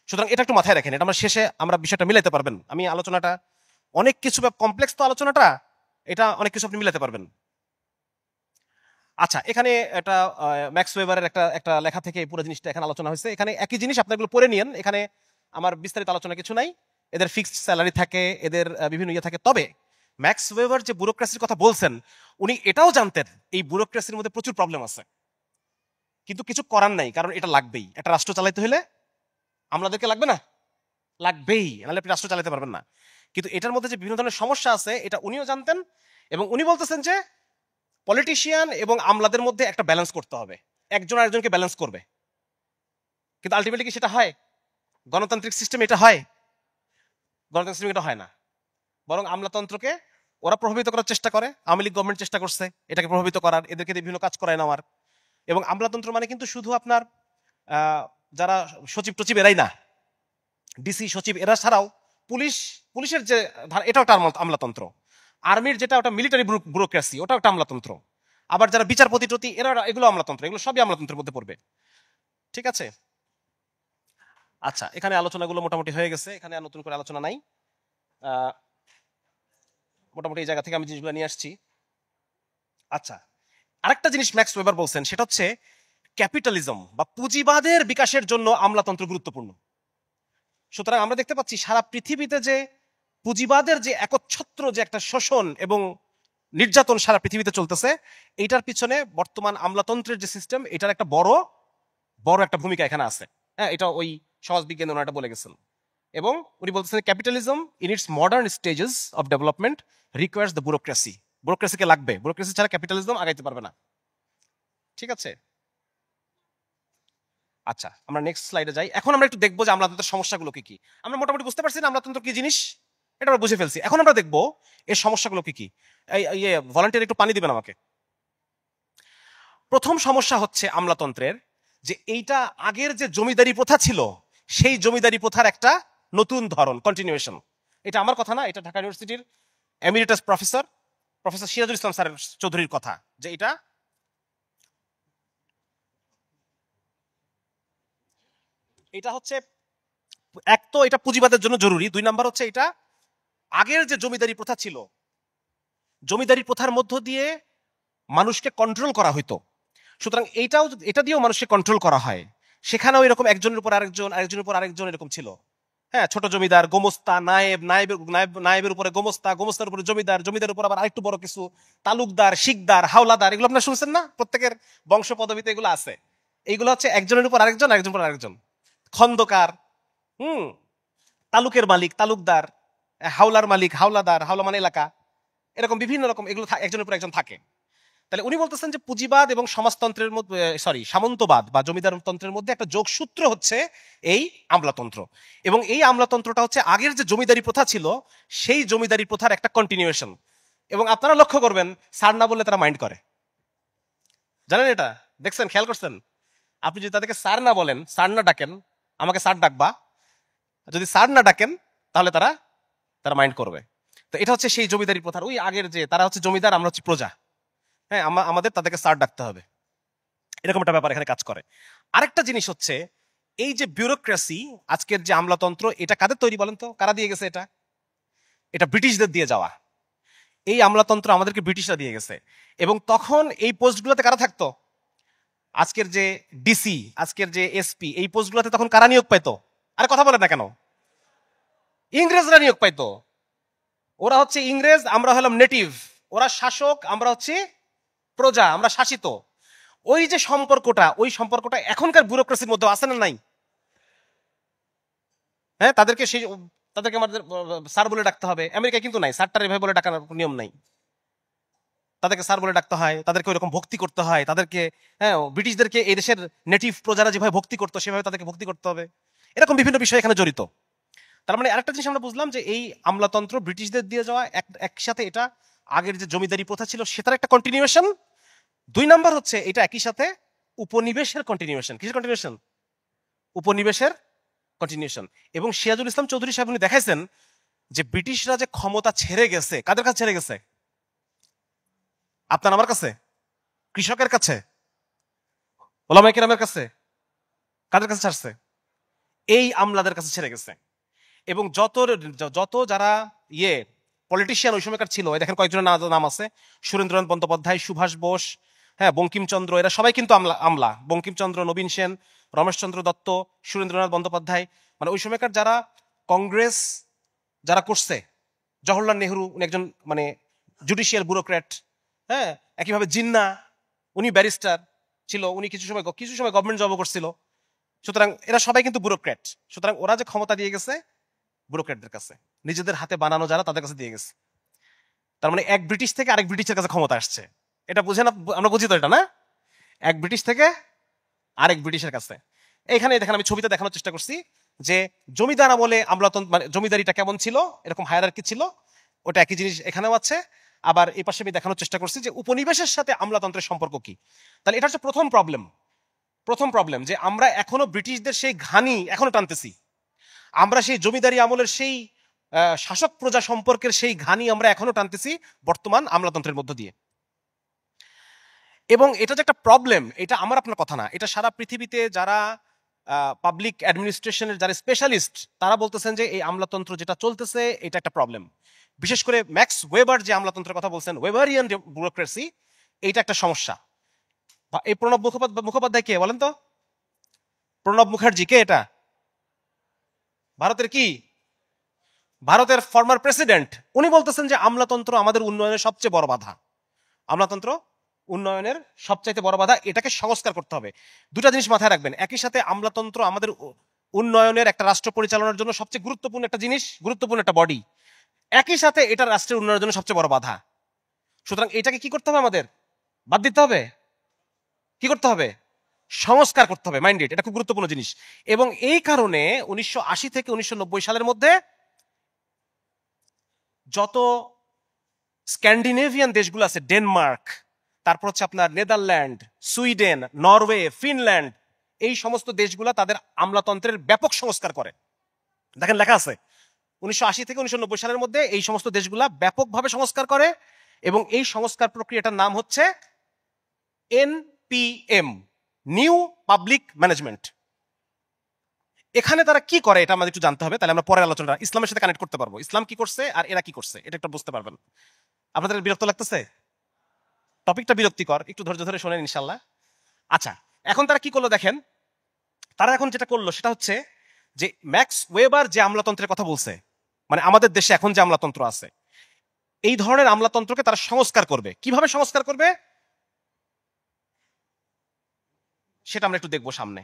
সুতরাং এটা একটু মাথায় রাখেন, এটা আমরা শেষে আমরা বিষয়টা মিলাতে পারবেন। আমি আলোচনাটা অনেক কিছু কমপ্লেক্স, তো আলোচনাটা এটা অনেক কিছু আপনি মিলাতে পারবেন। আচ্ছা, এখানে একটা ম্যাক্স ওয়েবারের একটা লেখা থেকে পুরো জিনিসটা এখানে আলোচনা হয়েছে। এখানে একই জিনিস আপনারা এগুলো পড়ে নিয়েন, এখানে আমার বিস্তারিত আলোচনা কিছু নাই। এদের ফিক্সড স্যালারি থাকে, এদের বিভিন্ন ইয়ে থাকে। তবে ম্যাক্স ওয়েবার যে ব্যুরোক্রেসির কথা বলছেন, উনি এটাও জানতেন এই ব্যুরোক্রেসির মধ্যে প্রচুর প্রবলেম আছে, কিন্তু কিছু করার নাই, কারণ এটা লাগবেই। একটা রাষ্ট্র চালাইতে হলে আমলাদেরকে লাগবে না? লাগবেই, নাহলে আপনি রাষ্ট্র চালাতে পারবেন না। কিন্তু এটার মধ্যে যে বিভিন্ন ধরনের সমস্যা আছে এটা উনিও জানতেন, এবং উনি বলতেছেন যে পলিটিশিয়ান এবং আমলাদের মধ্যে একটা ব্যালেন্স করতে হবে, একজন আরেকজনকে ব্যালেন্স করবে। কিন্তু আলটিমেটলি কি সেটা হয়? গণতান্ত্রিক সিস্টেম এটা হয়? গণতান্ত্রিক সিস্টেম এটা হয় না, বরং আমলাতন্ত্রকে ওরা প্রভাবিত করার চেষ্টা করে। আওয়ামী লীগ গভর্নমেন্ট চেষ্টা করছে এটাকে প্রভাবিত করার, এদেরকে বিভিন্ন কাজ করায় নেওয়ার। এবং আমলাতন্ত্র মানে কিন্তু শুধু আপনার যারা সচিব টচিব এরাই না, ডিসি সচিব এরা ছাড়াও পুলিশের যে এটাও একটা আমলাতন্ত্র, আর্মির যেটা ওটা মিলিটারি ব্যুরোক্রেসি, ওটাও একটা আমলাতন্ত্র। আবার যারা বিচারপতি টতি এরা, এগুলো আমলাতন্ত্র, এগুলো সবই আমলাতন্ত্রের মধ্যে পড়বে। ঠিক আছে? আচ্ছা, এখানে আলোচনাগুলো মোটামুটি হয়ে গেছে, এখানে আর নতুন করে আলোচনা নাই। মোটামুটি এই জায়গা থেকে আমি জিনিসগুলো নিয়ে আসছি। আচ্ছা, আরেকটা জিনিস ম্যাক্স ওয়েবার বলছেন, সেটা হচ্ছে ক্যাপিটালিজম বা পুঁজিবাদের বিকাশের জন্য আমলাতন্ত্র গুরুত্বপূর্ণ। সুতরাং আমরা দেখতে পাচ্ছি সারা পৃথিবীতে যে পুঁজিবাদের যে একচ্ছত্র যে একটা শোষণ এবং নির্যাতন সারা পৃথিবীতে চলতেছে, এইটার পিছনে বর্তমান আমলাতন্ত্রের যে সিস্টেম, এটার একটা বড় একটা ভূমিকা এখানে আছে। হ্যাঁ, এটা ওই সমাজবিজ্ঞান ওনারা বলে গেছেন। এবং উনি বলতেছেন capitalism in its modern stages of development requires the bureaucracy. ব্যুরোক্রেসিকে লাগবে, ব্যুরোক্রেসি ছাড়া ক্যাপিটালিজম আগাইতে পারবে না। ঠিক আছে? আচ্ছা, আমরা নেক্সট স্লাইডে যাই। এখন আমরা একটু দেখবো যে আমলাতন্ত্রের সমস্যাগুলো কি কি। আমরা মোটামুটি বুঝতে পারছি না আমলাতন্ত্র কি জিনিস, এটা আমরা বুঝে ফেলছি। এখন আমরা দেখবো এর সমস্যাগুলো কি কি। এই ভলান্টিয়ার একটু পানি দিবেন আমাকে। প্রথম সমস্যা হচ্ছে আমলাতন্ত্রের যে এইটা আগের যে জমিদারি প্রথা ছিল সেই জমিদারি প্রথার একটা নতুন ধরন, কন্টিনিউয়েশন। এটা আমার কথা না, এটা ঢাকা ইউনিভার্সিটির emeritus professor Sirajul Islam sir চৌধুরীর কথা, যে এটা হচ্ছে এক তো এটা পুঁজিবাদের জন্য জরুরি, 2 নাম্বার হচ্ছে এটা আগের যে জমিদারি প্রথা ছিল, জমিদারি প্রথার মধ্য দিয়ে মানুষকে কন্ট্রোল করা হইতো। সুতরাং এটা দিয়েও মানুষকে কন্ট্রোল করা হয়। সেখানেও এরকম একজনের উপর আরেকজন, আরেকজনের উপর আরেকজন এরকম ছিল। হ্যাঁ, ছোট জমিদার, গোমস্তা, নায়েবের উপরে গোমস্তা, গোমস্তার উপরে জমিদার, জমিদারের উপর আবার আরেকটু বড় কিছু তালুকদার, শিকদার, হাওলাদার, এগুলো আপনারা শুনছেন না? প্রত্যেকের বংশ পদবিতে এগুলো আছে। এইগুলো হচ্ছে একজনের উপর আরেকজন, আরেকজনের উপর আরেকজন। খন্দকার, তালুকের মালিক তালুকদার, হাওলার মালিক হাওলাদার, হাওলা মানে এলাকা, এরকম বিভিন্ন রকম এগুলো একজনের উপর একজন থাকে। তাহলে উনি বলতেছেন যে পুঁজিবাদ এবং সমাজতন্ত্রের মধ্যে, সামন্তবাদ বা জমিদারতন্ত্রের মধ্যে একটা যোগসূত্র হচ্ছে এই আমলাতন্ত্র। এবং এই আমলাতন্ত্রটা হচ্ছে আগের যে জমিদারি প্রথা ছিল সেই জমিদারি প্রথার একটা কন্টিনিউয়েশন। এবং আপনারা লক্ষ্য করবেন, স্যার না বললে তারা মাইন্ড করে। জানেন এটা? দেখছেন, খেয়াল করছেন? আপনি যদি তাদেরকে স্যার না বলেন, স্যার না ডাকেন, আমাকে স্যার ডাকবা, যদি স্যার না ডাকেন তাহলে তারা মাইন্ড করবে। তো এটা হচ্ছে সেই জমিদারি প্রথার ওই আগের যে, তারা হচ্ছে জমিদার, আমরা হচ্ছে প্রজা। হ্যাঁ, আমাদের তাদেরকে স্যার ডাকতে হবে, এরকম একটা ব্যাপার এখানে কাজ করে। আরেকটা জিনিস হচ্ছে এই যে ব্যুরোক্রেসি, আজকের যে আমলাতন্ত্র, এটা কাদের তৈরি বলেন তো? কারা দিয়ে গেছে এটা ব্রিটিশদের দিয়ে যাওয়া। এই আমলাতন্ত্র আমাদেরকে ব্রিটিশরা দিয়ে গেছে। এবং তখন এই পোস্টগুলোতে কারা থাকতো? আজকের যে ডিসি, আজকের যে এসপি, এই পোস্টগুলোতে তখন কারা নিয়োগ পাইতো? আরে কথা বলে না কেন? ইংরেজরা নিয়োগ পাইতো। ওরা হচ্ছে ইংরেজ, আমরা হলাম নেটিভ। ওরা শাসক, আমরা হচ্ছে প্রজা, আমরা শাসিত। ওই যে ওই সম্পর্কটা এখনকার ব্যুরোক্রেসির মধ্যে আছে না নাই? হ্যাঁ, তাদেরকে আমাদের স্যার বলে ডাকতে হবে। আমেরিকায় কিন্তু নাই, স্যারটার এভাবে বলে ডাকার নিয়ম নাই। তাদেরকে স্যার বলে ডাকতে হয়, তাদেরকে ওইরকম ভক্তি করতে হয়, তাদেরকে, হ্যাঁ, ব্রিটিশদেরকে এই দেশের নেটিভ প্রজারা যেভাবে ভক্তি করতো সেভাবে তাদেরকে ভক্তি করতে হবে। এরকম বিভিন্ন বিষয় এখানে জড়িত। তার মানে আরেকটা জিনিস আমরা বুঝলাম যে এই আমলাতন্ত্র ব্রিটিশদের দিয়ে যাওয়া একসাথে এটা আগের যে জমিদারি প্রথা ছিল সেটার একটা কন্টিনিউয়েশন, 2 নাম্বার হচ্ছে এটা একই সাথে উপনিবেশের কন্টিনিউশন। কিসের কন্টিনিউশন? উপনিবেশের কন্টিনিউশন। এবং সিরাজুল ইসলাম চৌধুরী সাহেব উনি দেখাইছেন যে ব্রিটিশরা যে ক্ষমতা ছেড়ে গেছে, কাদের কাছে ছেড়ে গেছে? আপনার আমার কাছে, কৃষকের কাছে, ওলামায়ে কেরামের কাছে, কাদের কাছে ছাড়ছে? এই আমলাদের কাছে ছেড়ে গেছে। এবং যত যারা পলিটিশিয়ান ওই সময়কার ছিল, দেখেন কয়েকজনের নাম আছে, সুরেন্দ্রনাথ বন্দ্যোপাধ্যায়, সুভাষ বোস, হ্যাঁ, বঙ্কিমচন্দ্র, এরা সবাই কিন্তু আমলা। বঙ্কিমচন্দ্র, নবীন সেন, রমেশচন্দ্র দত্ত, সুরেন্দ্রনাথ বন্দ্যোপাধ্যায়, মানে ওই সময়কার যারা কংগ্রেস যারা করছে, জওহরলাল নেহরু উনি একজন মানে জুডিশিয়াল ব্যুরোক্র্যাট, হ্যাঁ, একইভাবে জিন্না উনি ব্যারিস্টার ছিল, উনি কিছু সময় গভর্নমেন্ট জবও করছিল। সুতরাং এরা সবাই কিন্তু ব্যুরোক্র্যাট। সুতরাং ওরা যে ক্ষমতা দিয়ে গেছে ব্যুরোক্র্যাটদের কাছে, নিজেদের হাতে বানানো যারা তাদের কাছে দিয়ে গেছে। তার মানে এক ব্রিটিশ থেকে আরেক ব্রিটিশের কাছে ক্ষমতা আসছে। এটা বুঝে না? আমরা বুঝি তো এটা, না? এক ব্রিটিশ থেকে আরেক ব্রিটিশের কাছে। এইখানে দেখেন আমি ছবিতে দেখানোর চেষ্টা করছি যে জমিদার আমলে আমলাতন্ত্র মানে জমিদারিটা কেমন ছিল, এরকম হায়ারার্কি ছিল, ওটা একই জিনিস এখানেও আছে। আবার এই পাশে আমি দেখানোর চেষ্টা করছি যে উপনিবেশের সাথে আমলাতন্ত্রের সম্পর্ক কি। তাহলে এটা হচ্ছে প্রথম প্রবলেম যে আমরা এখনো ব্রিটিশদের সেই ঘানি এখনো টানতেছি। আমরা সেই জমিদারি আমলের সেই শাসক প্রজা সম্পর্কের সেই ঘানি আমরা এখনো টানতেছি বর্তমান আমলাতন্ত্রের মধ্য দিয়ে। এবং এটা যে একটা প্রবলেম, এটা আমার আপনার কথা না, এটা সারা পৃথিবীতে যারা পাবলিক অ্যাডমিনিস্ট্রেশনের যারা স্পেশালিস্ট তারা বলতেছেন যে এই আমলাতন্ত্র যেটা চলতেছে এটা একটা প্রবলেম। বিশেষ করে ম্যাক্স ওয়েবার যে আমলাতন্ত্রের কথা বলছেন, ওয়েবারিয়ান ব্যুরোক্রেসি, এইটা একটা সমস্যা। এই প্রণব মুখোপাধ্যায় কে বলেন তো? প্রণব মুখার্জি কে? এটা ভারতের কি? ভারতের ফর্মার প্রেসিডেন্ট। উনি বলতেছেন যে আমলাতন্ত্র আমাদের উন্নয়নের সবচেয়ে বড় বাধা, আমলাতন্ত্র উন্নয়নের সবচাইতে বড় বাধা, এটাকে সংস্কার করতে হবে। দুটা জিনিস মাথায় রাখবেন, একই সাথে আমলাতন্ত্র আমাদের উন্নয়নের, একটা রাষ্ট্র পরিচালনার জন্য সবচেয়ে গুরুত্বপূর্ণ একটা জিনিস, গুরুত্বপূর্ণ একটা বডি, একই সাথে এটা রাষ্ট্রের উন্নয়নের জন্য সবচেয়ে বড় বাধা। সুতরাং এটাকে কি করতে হবে? আমাদের বাদ দিতে হবে। কি করতে হবে? সংস্কার করতে হবে। মাইন্ডেড, এটা খুব গুরুত্বপূর্ণ জিনিস। এবং এই কারণে 1980 থেকে 1990 সালের মধ্যে যত স্ক্যান্ডিনেভিয়ান দেশগুলো আছে, ডেনমার্ক, তারপর হচ্ছে আপনার নেদারল্যান্ড, সুইডেন, নরওয়ে, ফিনল্যান্ড, এই সমস্ত দেশগুলা তাদের আমলাতন্ত্রের ব্যাপক সংস্কার করে। দেখেন লেখা আছে 1980 থেকে 1990 সালের মধ্যে এই সমস্ত দেশগুলা ব্যাপকভাবে সংস্কার করে। এবং এই সংস্কার প্রক্রিয়াটার নাম হচ্ছে NPM, নিউ পাবলিক ম্যানেজমেন্ট। এখানে তারা কি করে এটা আমাদের একটু জানতে হবে, তাহলে আমরা পরের আলোচনা ইসলামের সাথে কানেক্ট করতে পারবো। ইসলাম কি করছে আর এরা কি করছে এটা একটু বুঝতে পারবেন। আপনাদের বিরক্ত লাগতেছে? টপিকটা বিরক্তিকর, একটু ধৈর্য ধরে শোনেন ইনশাল্লাহ। আচ্ছা, এখন তারা কি করলো দেখেন। তারা এখন যেটা করলো সেটা হচ্ছে যে ম্যাক্স ওয়েবার যে আমলাতন্ত্রের কথা বলছে, মানে আমাদের দেশে এখন যে আমলাতন্ত্র আছে, এই ধরনের আমলাতন্ত্রকে তারা সংস্কার করবে। কিভাবে সংস্কার করবে সেটা আমরা একটু দেখবো সামনে।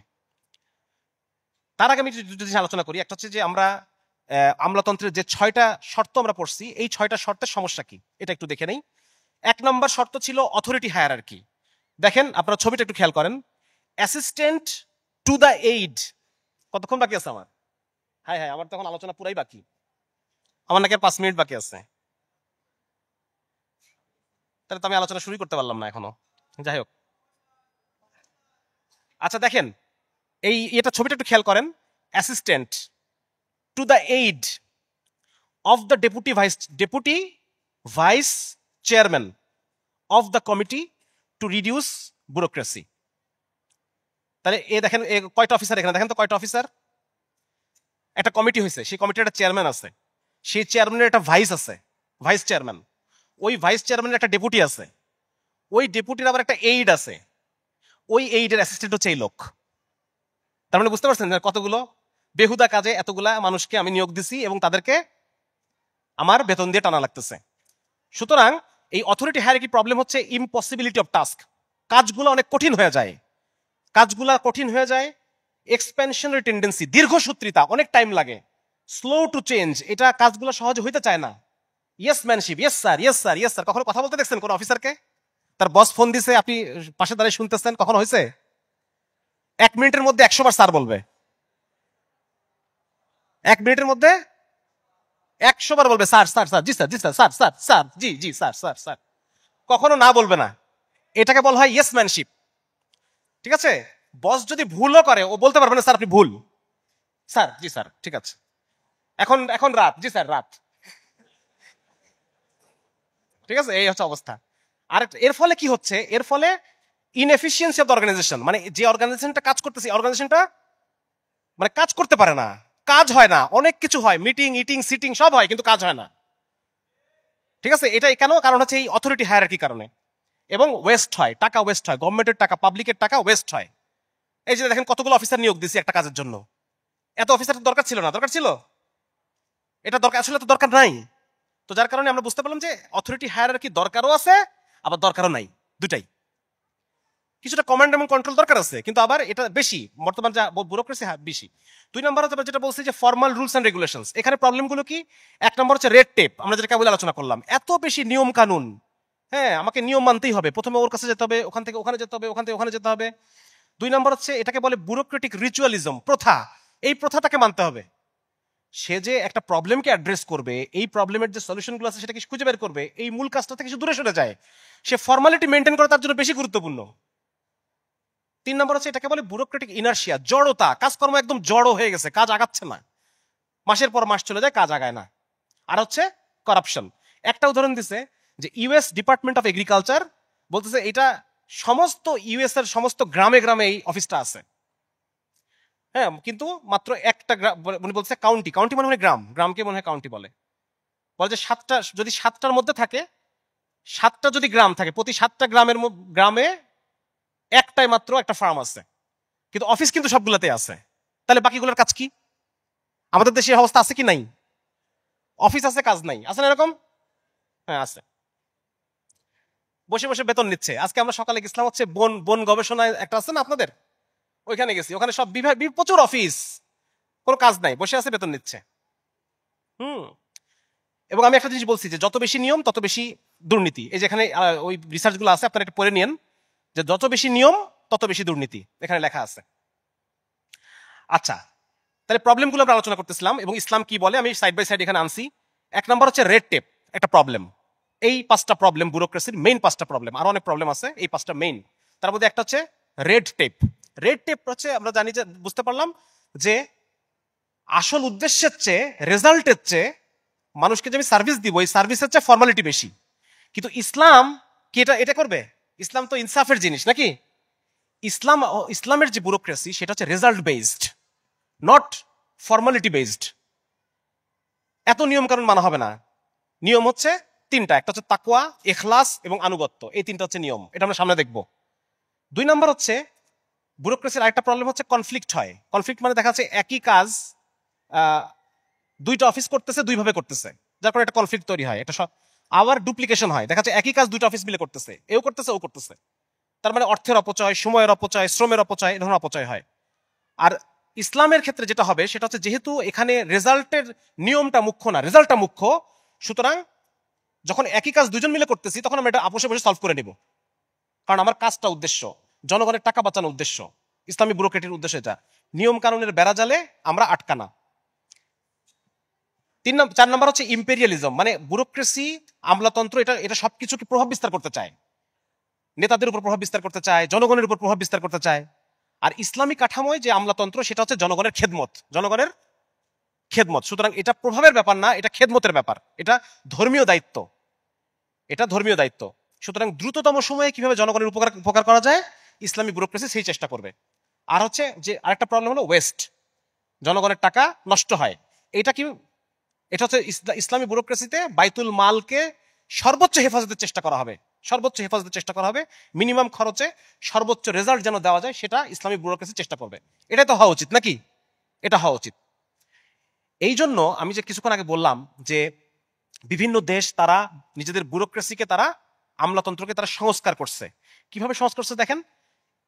তার আগে আমি দুটো জিনিস আলোচনা করি। একটা হচ্ছে যে আমরা আমলাতন্ত্রের যে 6টা শর্ত আমরা পড়ছি, এই 6টা শর্তের সমস্যা কি এটা একটু দেখে নেই। 1 নম্বর শর্ত ছিল অথরিটি হায়ারার্কি। দেখেন আপনারা ছবিটা একটু খেয়াল করেন, অ্যাসিস্ট্যান্ট টু দ্য এইড। কতক্ষণ বাকি আছে আমার? হ্যাঁ, আমার তখন আলোচনা পুরাই বাকি, আমার নাকি 5 মিনিট বাকি আছে। তাহলে তো আমি আলোচনা শুরু করতে পারলাম না এখনো। যাই হোক, আচ্ছা দেখেন এটা ছবিটা একটু খেয়াল করেন। Assistant to the aid of the deputy vice chairman of the committee to reduce bureaucracy. তাহলে দেখেন কয়টা অফিসার এখানে, দেখেন তো কয়টা অফিসার। একটা কমিটি হয়েছে, সেই কমিটির একটা চেয়ারম্যান আছে, সেই চেয়ারম্যানের একটা ভাইস আছে, ভাইস চেয়ারম্যান। ওই ভাইস চেয়ারম্যানের একটা ডেপুটি আছে, ওই ডেপুটির আবার একটা এইড আছে, ওই এইডের অ্যাসিস্ট্যান্ট হচ্ছে এই লোক। তার মানে বুঝতে পারছেন কতগুলো বেহুদা কাজে এতগুলা মানুষকে আমি নিয়োগ দিছি এবং তাদেরকে আমার বেতন দিয়ে টানা লাগতেছে। সুতরাং এই অথরিটি হায়ারার্কি প্রবলেম হচ্ছে ইম্পসিবিলিটি অফ টাস্ক। কাজগুলো অনেক কঠিন হয়ে যায়, এক্সপেনশনারি টেন্ডেন্সি, দীর্ঘসূত্রিতা, অনেক টাইম লাগে, স্লো টু চেঞ্জ, এটা কাজগুলো সহজে হইতে চায় না। Yesmanship, yes sir. কখনো কথা বলতে দেখছেন কোন অফিসারকে? তার বস ফোন দিছে, আপনি পাশে দাঁড়িয়ে শুনতেছেন, কখনো হয়েছে? 1 মিনিটের মধ্যে 100 বার স্যার বলবে। 1 মিনিটের মধ্যে 100 বার বলবে স্যার, জি স্যার, জি স্যার, স্যার জি স্যার, স্যার। কখনো না বলবে না। এটাকে বলা হয় ইয়েসম্যানশিপ। ঠিক আছে, বস যদি ভুলও করে ও বলতে পারবে না স্যার আপনি ভুল, স্যার জি স্যার ঠিক আছে, এখন এখন রাত, জি স্যার রাত। ঠিক আছে, এই হচ্ছে অবস্থা। আর এর ফলে কি হচ্ছে, এর ফলে ইনএফিসিয়েন্সি অফ দ্য অর্গানাইজেশন, মানে যে অর্গানাইজেশনটা কাজ করতেছে অর্গানাইজেশনটা মানে কাজ করতে পারে না, কাজ হয় না, অনেক কিছু হয়, মিটিং ইটিং সিটিং সব হয় কিন্তু কাজ হয় না। ঠিক আছে, এটা কেন, কারণ হচ্ছে এই অথরিটি হায়ারার্কির কারণে। এবং ওয়েস্ট হয়, টাকা ওয়েস্ট হয়, গভর্নমেন্টের টাকা, পাবলিকের টাকা ওয়েস্ট হয়। এই যে দেখেন কতগুলো অফিসার নিয়োগ দিছি একটা কাজের জন্য, এত অফিসার দরকার ছিল না, দরকার ছিল, এটা দরকার আসলে তো দরকার নাই। তো যার কারণে আমরা বুঝতে পারলাম যে অথরিটি হায়ারার্কি দরকারও আছে আবার দরকারও নাই, দুটাই। কিছুটা কমান্ড এবং কন্ট্রোল দরকার আছে, কিন্তু আবার এটা বেশি বর্তমান যা ব্যুরোক্রেসি বেশি। 2 নম্বর হচ্ছে যেটা বলছি যে ফর্মাল রুলস এন্ড রেগুলেশনস। এখানে প্রবলেমগুলো কি, 1 নম্বর হচ্ছে রেড টেপ, আমরা যেটা কেবল আলোচনা করলাম, এত বেশি নিয়ম কানুন। হ্যাঁ, আমাকে নিয়ম মানতেই হবে, প্রথমে ওর কাছে যেতে হবে, ওখান থেকে ওখানে যেতে হবে, ওখান থেকে ওখানে যেতে হবে। 2 নম্বর হচ্ছে এটাকে বলে ব্যুরোক্রেটিক রিচুয়ালিজম, প্রথা, এই প্রথাটাকে মানতে হবে। সে যে একটা প্রবলেমকে অ্যাড্রেস করবে, এই প্রবলেমের যে সলিউশনগুলো আছে সেটাকে খুঁজে বের করবে, এই মূল কাজটা থেকে সে দূরে সরে যায়, সে ফর্মালিটি মেনটেন করা তার জন্য বেশি গুরুত্বপূর্ণ। 3 নম্বর হচ্ছে এটাকে বলে ব্যুরোক্রেটিক ইনার্শিয়া, জড়তা, কাজকর্ম একদম জড়ো হয়ে গেছে, কাজ আগাচ্ছে না, মাসের পর মাস চলে যায়, কাজ আগায় না। আর হচ্ছে করাপশন। একটা উদাহরণ দিছে যে ইউএস ডিপার্টমেন্ট অফ এগ্রিকালচার বলতেছে এটা সমস্ত ইউএস এর সমস্ত গ্রামে গ্রামে এই অফিসটা আছে। হ্যাঁ, কিন্তু মাত্র একটা উনি বলছে কাউন্টি, কাউন্টি মানে গ্রাম, গ্রামকে মনে হয় কাউন্টি বলে। বলে যে 7টা, যদি 7টার মধ্যে থাকে, 7টা যদি গ্রাম থাকে, প্রতি 7টা গ্রামে একটাই মাত্র একটা ফার্ম আছে, কিন্তু অফিস কিন্তু সবগুলোতে আছে। তাহলে বাকিগুলোর কাজ কি? আমাদের দেশে অবস্থা আছে কি নাই? অফিস আছে, কাজ নাই, আছে না এরকম? হ্যাঁ আছে, বসে বসে বেতন নিচ্ছে। আজকে আমরা সকালে গেছিলাম হচ্ছে বন বন গবেষণায় একটা আছে না আপনাদের, ওইখানে গেছি, ওখানে সব বিভাগ প্রচুর অফিস, কোনো কাজ নাই, বসে আছে, বেতন নিচ্ছে। এবং আমি একটা জিনিস বলছি যে যত বেশি নিয়ম তত বেশি দুর্নীতি। এই যেখানে ওই রিসার্চগুলো আছে, আপনারা একটু পড়ে নিন, যে যত বেশি নিয়ম তত বেশি দুর্নীতি, এখানে লেখা আছে। আচ্ছা, তাহলে প্রবলেমগুলো আমরা আলোচনা করতেছিলাম এবং ইসলাম কি বলে আমি সাইড বাই সাইড এখানে আনছি। 1 নম্বর হচ্ছে রেড টেপ, একটা প্রবলেম। এই 5টা প্রবলেম ব্যুরোক্রেসির, মেইন 5টা প্রবলেম, আরো অনেক প্রবলেম আছে, এই 5টা মেইন। তার মধ্যে একটা হচ্ছে রেড টেপ। রেড টেপ হচ্ছে আমরা জানি যে, বুঝতে পারলাম যে আসল উদ্দেশ্যের চেয়ে, রেজাল্টের চেয়ে, মানুষকে যে আমি সার্ভিস দিব এই সার্ভিসের চেয়ে ফর্মালিটি বেশি। কিন্তু ইসলাম কি এটা এটা করবে? ইসলাম তো ইনসাফের জিনিস নাকি? ইসলামের যে ব্যুরোক্রেসি সেটা হচ্ছে result based, not formality based. এত নিয়ম কানুন মানা হবে না। নিয়ম হচ্ছে 3টা, একটা হচ্ছে তাকওয়া, ইখলাস এবং আনুগত্য, এই 3টা হচ্ছে নিয়ম, এটা আমরা সামনে দেখব। 2 নম্বর হচ্ছে ব্যুরোক্রেসির আরেকটা প্রবলেম হচ্ছে কনফ্লিক্ট হয়। কনফ্লিক্ট মানে দেখা যাচ্ছে একই কাজ 2টা অফিস করতেছে, 2 ভাবে করতেছে, যার কারণে একটা কনফ্লিক্ট তৈরি হয়। এটা আবার ডুপ্লিকেশন হয়, দেখা যাচ্ছে একই কাজ 2টা অফিস মিলে করতেছে, এও করতেছে ও করতেছে, তার মানে অর্থের অপচয়, সময়ের অপচয়, শ্রমের অপচয়, এই ধরনের অপচয় হয়। আর ইসলামের ক্ষেত্রে যেটা হবে সেটা হচ্ছে যেহেতু এখানে রেজাল্টের নিয়মটা মুখ্য না, রেজাল্টটা মুখ্য, সুতরাং যখন একই কাজ 2জন মিলে করতেছি তখন আমরা এটা আপোষে বসে সলভ করে নেব, কারণ আমার কাজটা উদ্দেশ্য, জনগণের টাকা বাঁচানোর উদ্দেশ্য। ইসলামী ব্যুরোক্রেটির উদ্দেশ্য এটা, নিয়ম কানুনের বেড়া জালে আমরা আটকানা। 4 নম্বর হচ্ছে ইম্পেরিয়ালিজম, মানে ব্যুরোক্রেসি, আমলাতন্ত্র, এটা এটা সবকিছুকে প্রভাব বিস্তার করতে চায়, নেতাদের উপর প্রভাব বিস্তার করতে চায়, জনগণের উপর প্রভাব বিস্তার করতে চায়। আর ইসলামী কাঠামোয় যে আমলাতন্ত্র সেটা হচ্ছে জনগণের খেদমত, জনগণের খেদমত। সুতরাং এটা প্রভাবের ব্যাপার না, এটা খেদমতের ব্যাপার, এটা ধর্মীয় দায়িত্ব, এটা ধর্মীয় দায়িত্ব। সুতরাং দ্রুততম সময়ে কিভাবে জনগণের উপকার করা যায়, ইসলামী ব্যুরোক্রেসি সেই চেষ্টা করবে। আর হচ্ছে যে আরেকটা প্রবলেম হলো ওয়েস্ট, জনগণের টাকা নষ্ট হয়। এটা কি, এটা হচ্ছে ইসলামী ব্যুরোক্রেসিতে বাইতুল মালকে সর্বোচ্চ হেফাজতের চেষ্টা করা হবে, সর্বোচ্চ হেফাজতের চেষ্টা করা হবে, মিনিমাম খরচে সর্বোচ্চ রেজাল্ট যেন দেওয়া যায় সেটা ইসলামী ব্যুরোক্রেসি চেষ্টা করবে। এটা তো হওয়া উচিত নাকি? এটা হওয়া উচিত। এই জন্য আমি যে কিছুক্ষণ আগে বললাম যে বিভিন্ন দেশ তারা নিজেদের ব্যুরোক্রেসিকে, তারা আমলাতন্ত্রকে তারা সংস্কার করছে। কিভাবে সংস্কার করছে দেখেন,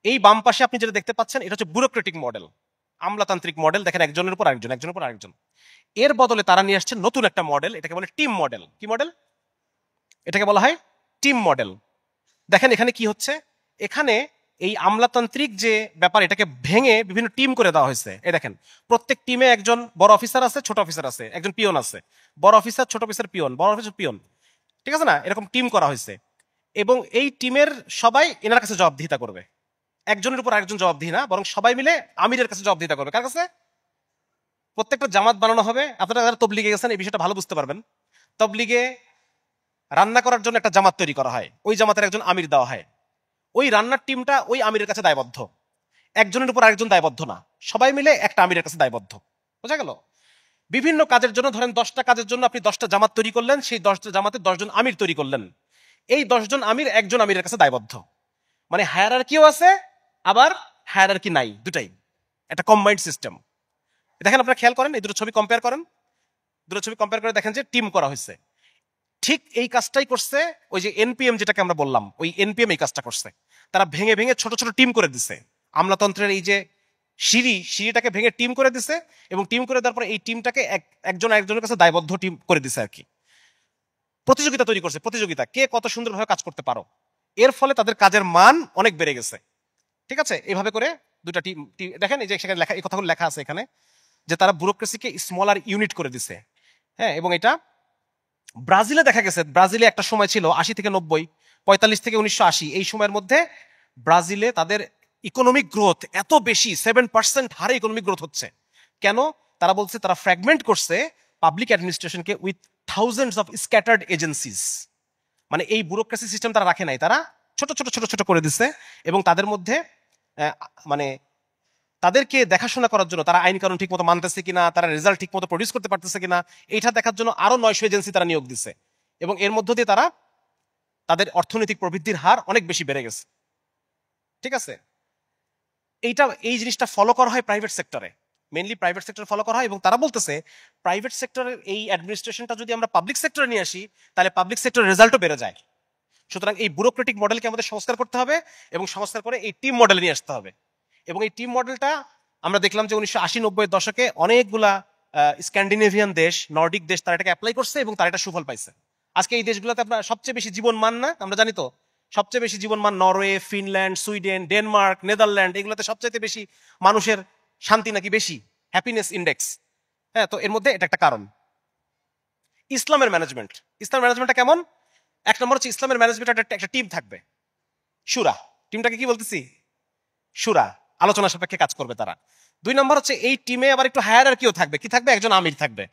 এই বাম পাশে আপনি যেটা দেখতে পাচ্ছেন এটা হচ্ছে ব্যুরোক্রেটিক মডেল, আমলাতান্ত্রিক মডেল। দেখেন একজনের উপর আরেকজন, একজনের উপর আরেকজন। এর বদলে তারা নিয়ে আসছে নতুন একটা মডেল, এটাকে বলে টিম মডেল। কি মডেল? এটাকে বলা হয় টিম মডেল। দেখেন এখানে কি হচ্ছে, এখানে এই আমলাতান্ত্রিক যে ব্যাপার এটাকে ভেঙে বিভিন্ন টিম করে দেওয়া হয়েছে। এই দেখেন প্রত্যেক টিমে একজন বড় অফিসার আছে, ছোট অফিসার আছে, একজন পিয়ন আছে, বড় অফিসার, ছোট অফিসার, পিয়ন, বড় অফিসার, পিয়ন, ঠিক আছে না, এরকম টিম করা হয়েছে। এবং এই টিমের সবাই এনার কাছে জবাবদিহিতা করবে। একজনের উপর আরেকজন জবাবদিহি না, বরং সবাই মিলে আমিরের কাছে জবাবদিহিতা করবে। কার কাছে? প্রত্যেকটা জামাত বানানো হবে। আপনারা যারা তবলিগে গেছেন এই বিষয়টা ভালো বুঝতে পারবেন। তবলিগে রান্না করার জন্য একটা জামাত তৈরি করা হয়, ওই জামাতের একজন আমির দেওয়া হয়। ওই রান্নার টিমটা ওই আমিরের কাছে দায়বদ্ধ, একজনের উপর আরেকজন দায়বদ্ধ না, সবাই মিলে একটা আমিরের কাছে দায়বদ্ধ। বোঝা গেল? বিভিন্ন কাজের জন্য, ধরেন 10টা কাজের জন্য আপনি 10টা জামাত তৈরি করলেন, সেই 10টা জামাতে 10 জন আমির তৈরি করলেন। এই 10 জন আমির একজন আমিরের কাছে দায়বদ্ধ। মানে হায়ারার্কিও আছে, আবার হায়ারার্কি নাই, দুটাই একটা কম্বাইন্ড সিস্টেম। দেখেন, আপনারা খেয়াল করেন, এই দুটো ছবি কম্পেয়ার করেন, দুটো ছবি কম্পেয়ার করে দেখেন যে টিম করা হয়েছে। ঠিক এই কাজটাই করছে ওই যে এনপিএম, যেটাকে আমরা বললাম, ওই এনপিএম এই কাজটা করছে। তারা ভেঙে ভেঙে ছোট ছোট টিম করে দিছে। আমলাতন্ত্রের এই যে সিঁড়িটাকে ভেঙে টিম করে দিছে, এবং টিম করে দেওয়ার পরে এই টিমটাকে একজন একজনের কাছে দায়বদ্ধ টিম করে দিছে আর কি। প্রতিযোগিতা তৈরি করছে, প্রতিযোগিতা, কে কত সুন্দরভাবে কাজ করতে পারো। এর ফলে তাদের কাজের মান অনেক বেড়ে গেছে। ঠিক আছে? এইভাবে করে দুটা টিম, দেখেন এই যে সেখানে লেখা, এই কথাগুলো লেখা আছে এখানে, যে তারা ব্যুরোক্রেসিকে স্মলার ইউনিট করে দিছে। হ্যাঁ, এবং এটা ব্রাজিলে দেখা গেছে। ব্রাজিলে একটা সময় ছিল 80 থেকে 90, 45 থেকে 1980, এই সময়ের মধ্যে ব্রাজিলে তাদের ইকোনমিক গ্রোথ এত বেশি, 7% হারে ইকোনমিক গ্রোথ হচ্ছে। কেন? তারা বলছে তারা ফ্র্যাগমেন্ট করছে পাবলিক অ্যাডমিনিস্ট্রেশনকে with thousands of scattered agencies. মানে এই ব্যুরোক্রেসি সিস্টেম তারা রাখে নাই, তারা ছোট ছোট ছোট ছোট করে দিচ্ছে। এবং তাদের মধ্যে মানে তাদেরকে দেখাশোনা করার জন্য, তারা আইন কানুন ঠিক মতো মানতেছে কিনা, তারা রেজাল্ট ঠিক মতো প্রডিউস করতে পারতেছে কিনা, এইটা দেখার জন্য আরো 900 এজেন্সি তারা নিয়োগ দিচ্ছে। এবং এর মধ্য দিয়ে তারা তাদের অর্থনৈতিক প্রবৃদ্ধির হার অনেক বেশি বেড়ে গেছে। ঠিক আছে? এই জিনিসটা ফলো করা হয় প্রাইভেট সেক্টরে, মেইনলি প্রাইভেট সেক্টর ফলো করা হয়। এবং তারা বলতেছে প্রাইভেট সেক্টরের এই অ্যাডমিনিস্ট্রেশনটা যদি আমরা পাবলিক সেক্টরে নিয়ে আসি, তাহলে পাবলিক সেক্টরের রেজাল্টও বেড়ে যায়। সুতরাং এই ব্যুরোক্রেটিক মডেলকে আমাদের সংস্কার করতে হবে, এবং সংস্কার করে এই টিম মডেলে নিয়ে আসতে হবে। এবং এই টিম মডেলটা আমরা দেখলাম যে 1980-90 এর দশকে অনেকগুলা স্ক্যান্ডিনেভিয়ান দেশ, নর্ডিক দেশ, তারা এটাকে অ্যাপ্লাই করছে এবং তারা এটা সুফল পাইছে। আজকে এই দেশগুলোতে আপনার সবচেয়ে বেশি জীবন মান, না আমরা জানি তো, সবচেয়ে বেশি জীবন মান Norway, Finland, Sweden, Denmark, Netherland, এগুলোতে সবচেয়ে বেশি মানুষের শান্তি নাকি বেশি, হ্যাপিনেস ইন্ডেক্স। হ্যাঁ, তো এর মধ্যে এটা একটা কারণ। ইসলামের ম্যানেজমেন্ট, ইসলামের ম্যানেজমেন্টটা কেমন? এক নম্বর হচ্ছে ইসলামের ম্যানেজমেন্ট একটা টিম থাকবে, শুরা। টিমটাকে কি বলতেছি? শুরা, আলোচনা সাপেক্ষে কাজ করবে তারা। 2 নম্বর হচ্ছে এই টিমে আবার একটু হায়ারার্কিও থাকবে। কি থাকবে? একজন আমির থাকবে,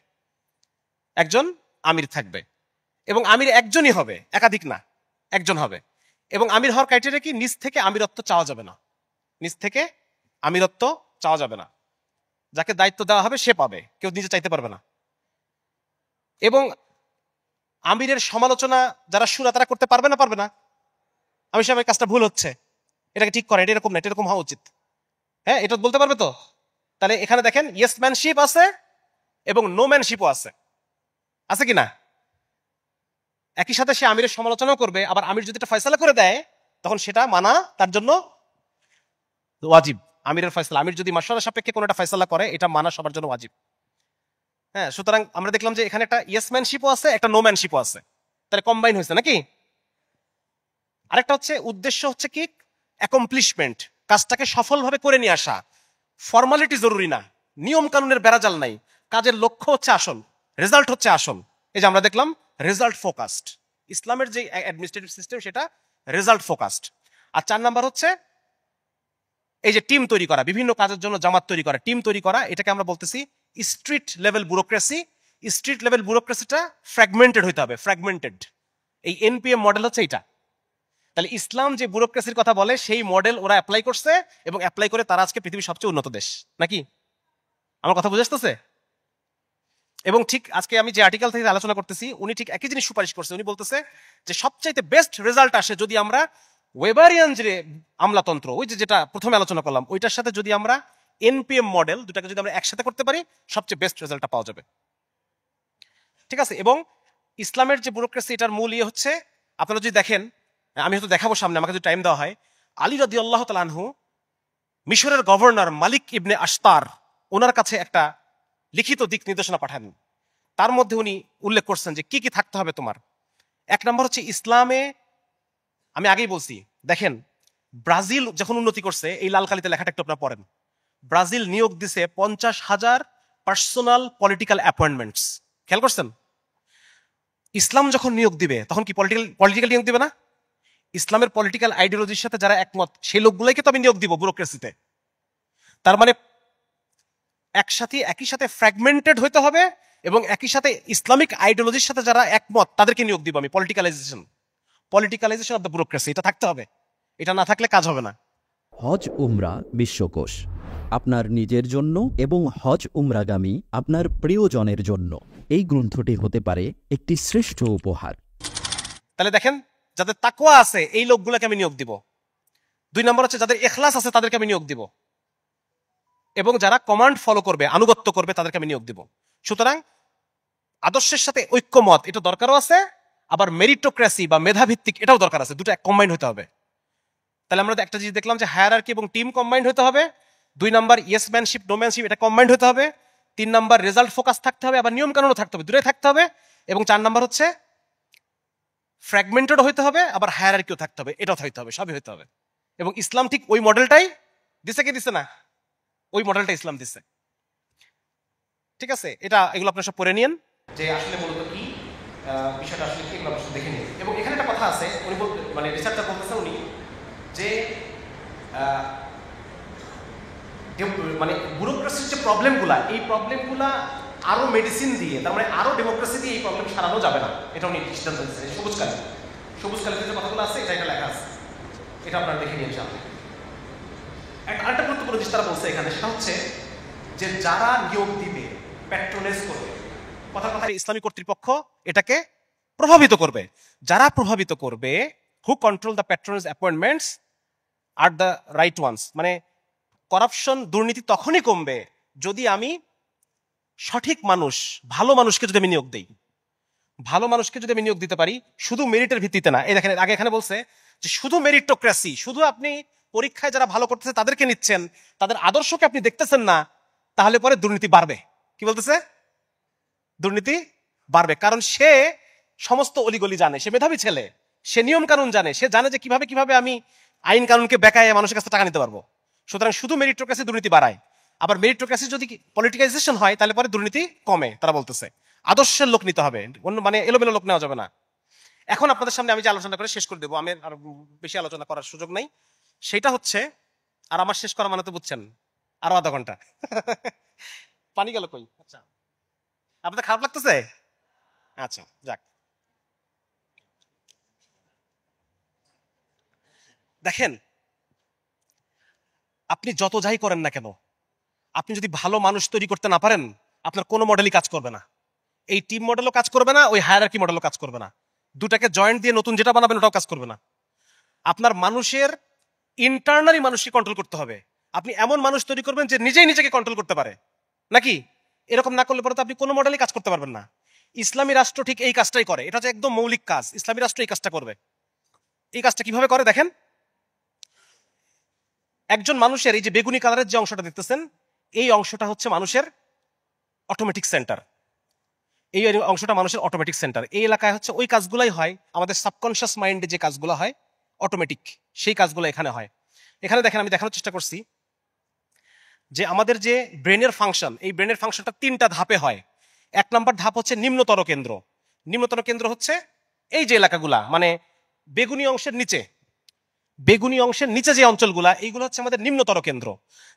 একজন আমির থাকবে। এবং আমির একজনই হবে, একাধিক না, একজন হবে। এবং আমির হওয়ার ক্রাইটেরিয়া কি? নিজ থেকে আমিরত্ব চাওয়া যাবে না, নিজ থেকে আমিরত্ব চাওয়া যাবে না। যাকে দায়িত্ব দেওয়া হবে সে পাবে, কেউ নিজে চাইতে পারবে না। এবং আমিরের সমালোচনা যারা শুরা তারা করতে পারবে না, পারবে না? আমি সাহেব কাজটা ভুল হচ্ছে, এটাকে ঠিক করে, এটা এরকম না, এটা এরকম হওয়া উচিত। হ্যাঁ, এটা বলতে পারবে তো? তাহলে এখানে দেখেন ইয়েসম্যানশিপ আছে এবং নোম্যানশিপও আছে, আছে কি না? একই সাথে সে আমিরের সমালোচনাও করবে, আবার আমির যদি এটা ফয়সালা করে দেয় তখন সেটা মানা তার জন্য ওয়াজিব। আমিরের ফয়সালা, আমির যদি মাশওয়ারা সাপেক্ষে কোনো একটা ফয়সালা করে, এটা মানা সবার জন্য ওয়াজিব। হ্যাঁ, সুতরাং আমরা দেখলাম যে এখানে একটা ইয়েসম্যানশিপও আছে, একটা নোম্যানশিপও আছে, তাহলে কম্বাইন হয়েছে নাকি? আরেকটা হচ্ছে উদ্দেশ্য হচ্ছে কি? অ্যাকমপ্লিশমেন্ট, কাজটাকে সফলভাবে করে নিয়ে আসা। ফর্মালিটি জরুরি না, নিয়ম কানুনের বেড়াজাল নাই, কাজের লক্ষ্য হচ্ছে আসল, রেজাল্ট হচ্ছে আসল। এই যে আমরা দেখলাম রেজাল্ট ফোকাসড, ইসলামের যে অ্যাডমিনিস্ট্রেটিভ সিস্টেম সেটা রেজাল্ট ফোকাসড। আর 4 নাম্বার হচ্ছে এই যে টিম তৈরি করা, বিভিন্ন কাজের জন্য জামাত তৈরি করা, টিম তৈরি করা, এটাকে আমরা বলতেছি street level bureaucracy. Street level ব্যুরোক্রেসিটা ফ্র্যাগমেন্টেড হইতে হবে, ফ্র্যাগমেন্টেড। এই এনপিএম মডেল হচ্ছে এটা। তাহলে ইসলাম যে ব্যুরোক্রেসির কথা বলে সেই মডেল ওরা অ্যাপ্লাই করছে, এবং অ্যাপ্লাই করে তারা আজকে পৃথিবীর সবচেয়ে উন্নত দেশ, নাকি? আমার কথা বুঝে আসতেছে? এবং ঠিক আজকে আমি যে আর্টিকেল থেকে আলোচনা করতেছি, উনি ঠিক একই জিনিস সুপারিশ করছে। উনি বলতেছে যে সবচাইতে বেস্ট রেজাল্ট আসে যদি আমরা ওয়েবারিয়ান যে আমলাতন্ত্র, ওই যে যেটা প্রথমে আলোচনা করলাম, ওইটার সাথে যদি আমরা এনপিএম মডেল দুটাকে যদি আমরা একসাথে করতে পারি, সবচেয়ে বেস্ট রেজাল্টটা পাওয়া যাবে। ঠিক আছে? এবং ইসলামের যে ব্যুরোক্রেসি, এটার মূল ইয়ে হচ্ছে, আপনারা যদি দেখেন, আমি হয়তো দেখাবো সামনে, আমাকে যদি টাইম দেওয়া হয়, আলী রাদিয়াল্লাহু তাআলা আনহু মিশরের গভর্নর মালিক ইবনে আশতার, ওনার কাছে একটা লিখিত দিক নির্দেশনা পাঠান। তার মধ্যে উনি উল্লেখ করছেন যে কি কি থাকতে হবে তোমার। 1 নম্বর হচ্ছে ইসলামে, আমি আগেই বলছি, দেখেন ব্রাজিল যখন উন্নতি করছে, এই লাল কালিতে লেখাটা একটু আপনারা পড়েন, ব্রাজিল নিয়োগ দিছে 50,000 পার্সোনাল পলিটিক্যাল অ্যাপয়েন্টমেন্টস। খেয়াল করছেন? ইসলাম যখন নিয়োগ দিবে তখন কি পলিটিক্যাল নিয়োগ দিবে না? ইসলামের পলিটিক্যাল আইডিওলজির সাথে যারা একমত সেই লোকগুলোকে তো আমি নিয়োগ দিব ব্যুরোক্রেসিতে। তার মানে একই সাথে ফ্র্যাগমেন্টেড হইতে হবে এবং একই সাথে ইসলামিক আইডিওলজির সাথে যারা একমত তাদেরকে নিয়োগ দিব আমি। পলিটিক্যালাইজেশন অফ দ্য ব্যুরোক্রেসি, এটা থাকতে হবে। এটা না থাকলে কাজ হবে না। হজ উমরা বিশ্বকোষ আপনার নিজের জন্য এবং হজ উমরাগামী আপনার প্রিয়জনের জন্য এই গ্রন্থটি হতে পারে একটি শ্রেষ্ঠ উপহার। তাহলে দেখেন, যাদের তাকওয়া আছে এই লোকগুলোকে আমি নিয়োগ দিব। 2 নম্বর হচ্ছে যাদের ইখলাস আছে তাদেরকে আমি নিয়োগ দিব, এবং যারা কমান্ড ফলো করবে, আনুগত্য করবে, তাদেরকে আমি নিয়োগ দিব। সুতরাং আদর্শের সাথে ঐক্যমত এটা দরকারও আছে, আবার মেরিটোক্রেসি বা মেধাভিত্তিক এটাও দরকার আছে। দুটো কম্বাইন্ড হতে হবে। তাহলে আমরা একটা জিনিস দেখলাম যে হায়ারার্কি এবং টিম কম্বাইন্ড হতে হবে। 2 নাম্বার ইয়েসম্যানশিপ নোম্যানশিপ এটা কম্বাইন্ড হতে হবে। 3 নাম্বার রেজাল্ট ফোকাস থাকতে হবে, আবার নিয়ম কানুনও থাকতে হবে, দুটোই থাকতে হবে। এবং 4 নাম্বার হচ্ছে ফ্র্যাগমেন্টেড হইতে হবে, আবার হায়ারার্কিও থাকতে হবে, এটাও থাকতে হবে, সবই হইতে হবে। এবং ইসলাম ঠিক ওই মডেলটাই দিছে কি দিছে না, ওই মডেলটা ইসলাম দিচ্ছে। ঠিক আছে, এগুলো আপনারা সব পড়ে নিন যে আসলে মূলত কি বিষয়টা আসলে কি, এগুলো আপনারা দেখে নিন। এবং এখানে একটা কথা আছে, উনি মানে রিসার্চার বলতেছে উনি যে মানে ব্যুরোক্রেসির যে প্রবলেমগুলা, এই প্রবলেমগুলা আরো মেডিসিন দিয়ে, তার মানে আরো ডেমোক্রেসি দিয়ে এই প্রবলেম সারানো যাবে না, এটা উনি সিদ্ধান্ত দিচ্ছেন। সবুজকালে যে কথাগুলো আছে এটা লেখা আছে, এটা আপনারা দেখে নিন সামনে। আরেকটা গুরুত্বপূর্ণ জিনিস তারা বলছে এখানে, সেটা হচ্ছে যে যারা নিয়োগ দিবে, প্যাট্রোনাইজ করবে, কথা ইসলামী কর্তৃপক্ষ এটাকে প্রভাবিত করবে। যারা প্রভাবিত করবে, who control the patronize appointments আর দ্য রাইট ওয়ান্স, মানে করাপশন, দুর্নীতি তখনই কমবে যদি আমি সঠিক মানুষ, ভালো মানুষকে যদি আমি নিয়োগ দিই। ভালো মানুষকে যদি আমি নিয়োগ দিতে পারি শুধু মেরিটের ভিত্তিতে না। এই দেখেন আগে এখানে বলছে যে শুধু মেরিটোক্রেসি, শুধু আপনি পরীক্ষায় যারা ভালো করতেছে তাদেরকে নিচ্ছেন, তাদের আদর্শকে আপনি দেখতেছেন না, তাহলে পরে দুর্নীতি বাড়বে। কি বলতেছে? দুর্নীতি বাড়বে, কারণ সে সমস্ত অলিগলি জানে, সে মেধাবী ছেলে, সে নিয়ম কানুন জানে, সে জানে যে কিভাবে আমি আইন কানুনকে বেকায় মানুষের কাছে টাকা নিতে পারবো। সুতরাং শুধু মেরিটোক্রেসি দুর্নীতি বাড়ায়, আবার মেরিটোক্রেসি যদি পলিটিকাইজেশন হয় তাহলে পরে দুর্নীতি কমে। তারা বলতেছে আদর্শের লোক নিতে হবে, অন্য মানে এলোমেলো লোক নেওয়া যাবে না। এখন আপনাদের সামনে আমি যে আলোচনা করে শেষ করে দেবো, আমি আর বেশি আলোচনা করার সুযোগ নাই। সেটা হচ্ছে, আর আমার শেষ করা মানে তো বুঝছেন আরো আধা ঘন্টা। পানি গেল কই? আচ্ছা, আপনাদের খারাপ লাগতেছে? আচ্ছা যাক, দেখেন আপনি যত যাই করেন না কেন, আপনি যদি ভালো মানুষ তৈরি করতে না পারেন, আপনার কোনো মডেলই কাজ করবে না। এই টিম মডেলও কাজ করবে না, ওই হায়ারার্কি মডেলও কাজ করবে না। দুটাকে জয়েন্ট দিয়ে নতুন যেটা বানাবেন ওটাও কাজ করবে না। আপনার মানুষের ইন্টারনালি মানুষকে কন্ট্রোল করতে হবে। আপনি এমন মানুষ তৈরি করবেন যে নিজেই নিজেকে কন্ট্রোল করতে পারে, নাকি? এরকম না করলে পরে তো আপনি কোনো মডেলই কাজ করতে পারবেন না। ইসলামী রাষ্ট্র ঠিক এই কাজটাই করে, এটা হচ্ছে একদম মৌলিক কাজ। ইসলামী রাষ্ট্র এই কাজটা করবে। এই কাজটা কিভাবে করে দেখেন। একজন মানুষের এই যে বেগুনি কালারের যে অংশটা দেখতেছেন, এই অংশটা হচ্ছে মানুষের অটোমেটিক সেন্টার। এই অংশটা মানুষের অটোমেটিক সেন্টার। এই এলাকায় হচ্ছে ওই কাজগুলাই হয়, আমাদের সাবকনশিয়াস মাইন্ডে যে কাজগুলো হয় অটোমেটিক, সেই কাজগুলো এখানে হয়। এখানে দেখেন, আমি দেখানোর চেষ্টা করছি যে আমাদের যে ব্রেনের ফাংশন, এই ব্রেনের ফাংশনটা 3টা ধাপে হয়। 1 নম্বর ধাপ হচ্ছে নিম্নতর কেন্দ্র। নিম্নতর কেন্দ্র হচ্ছে এই যে এলাকাগুলা, মানে বেগুনি অংশের নিচে, বেগুনি অংশের নিচে যে অঞ্চলগুলা, এইগুলো হচ্ছে আমাদের নিম্নতর কেন্দ্র।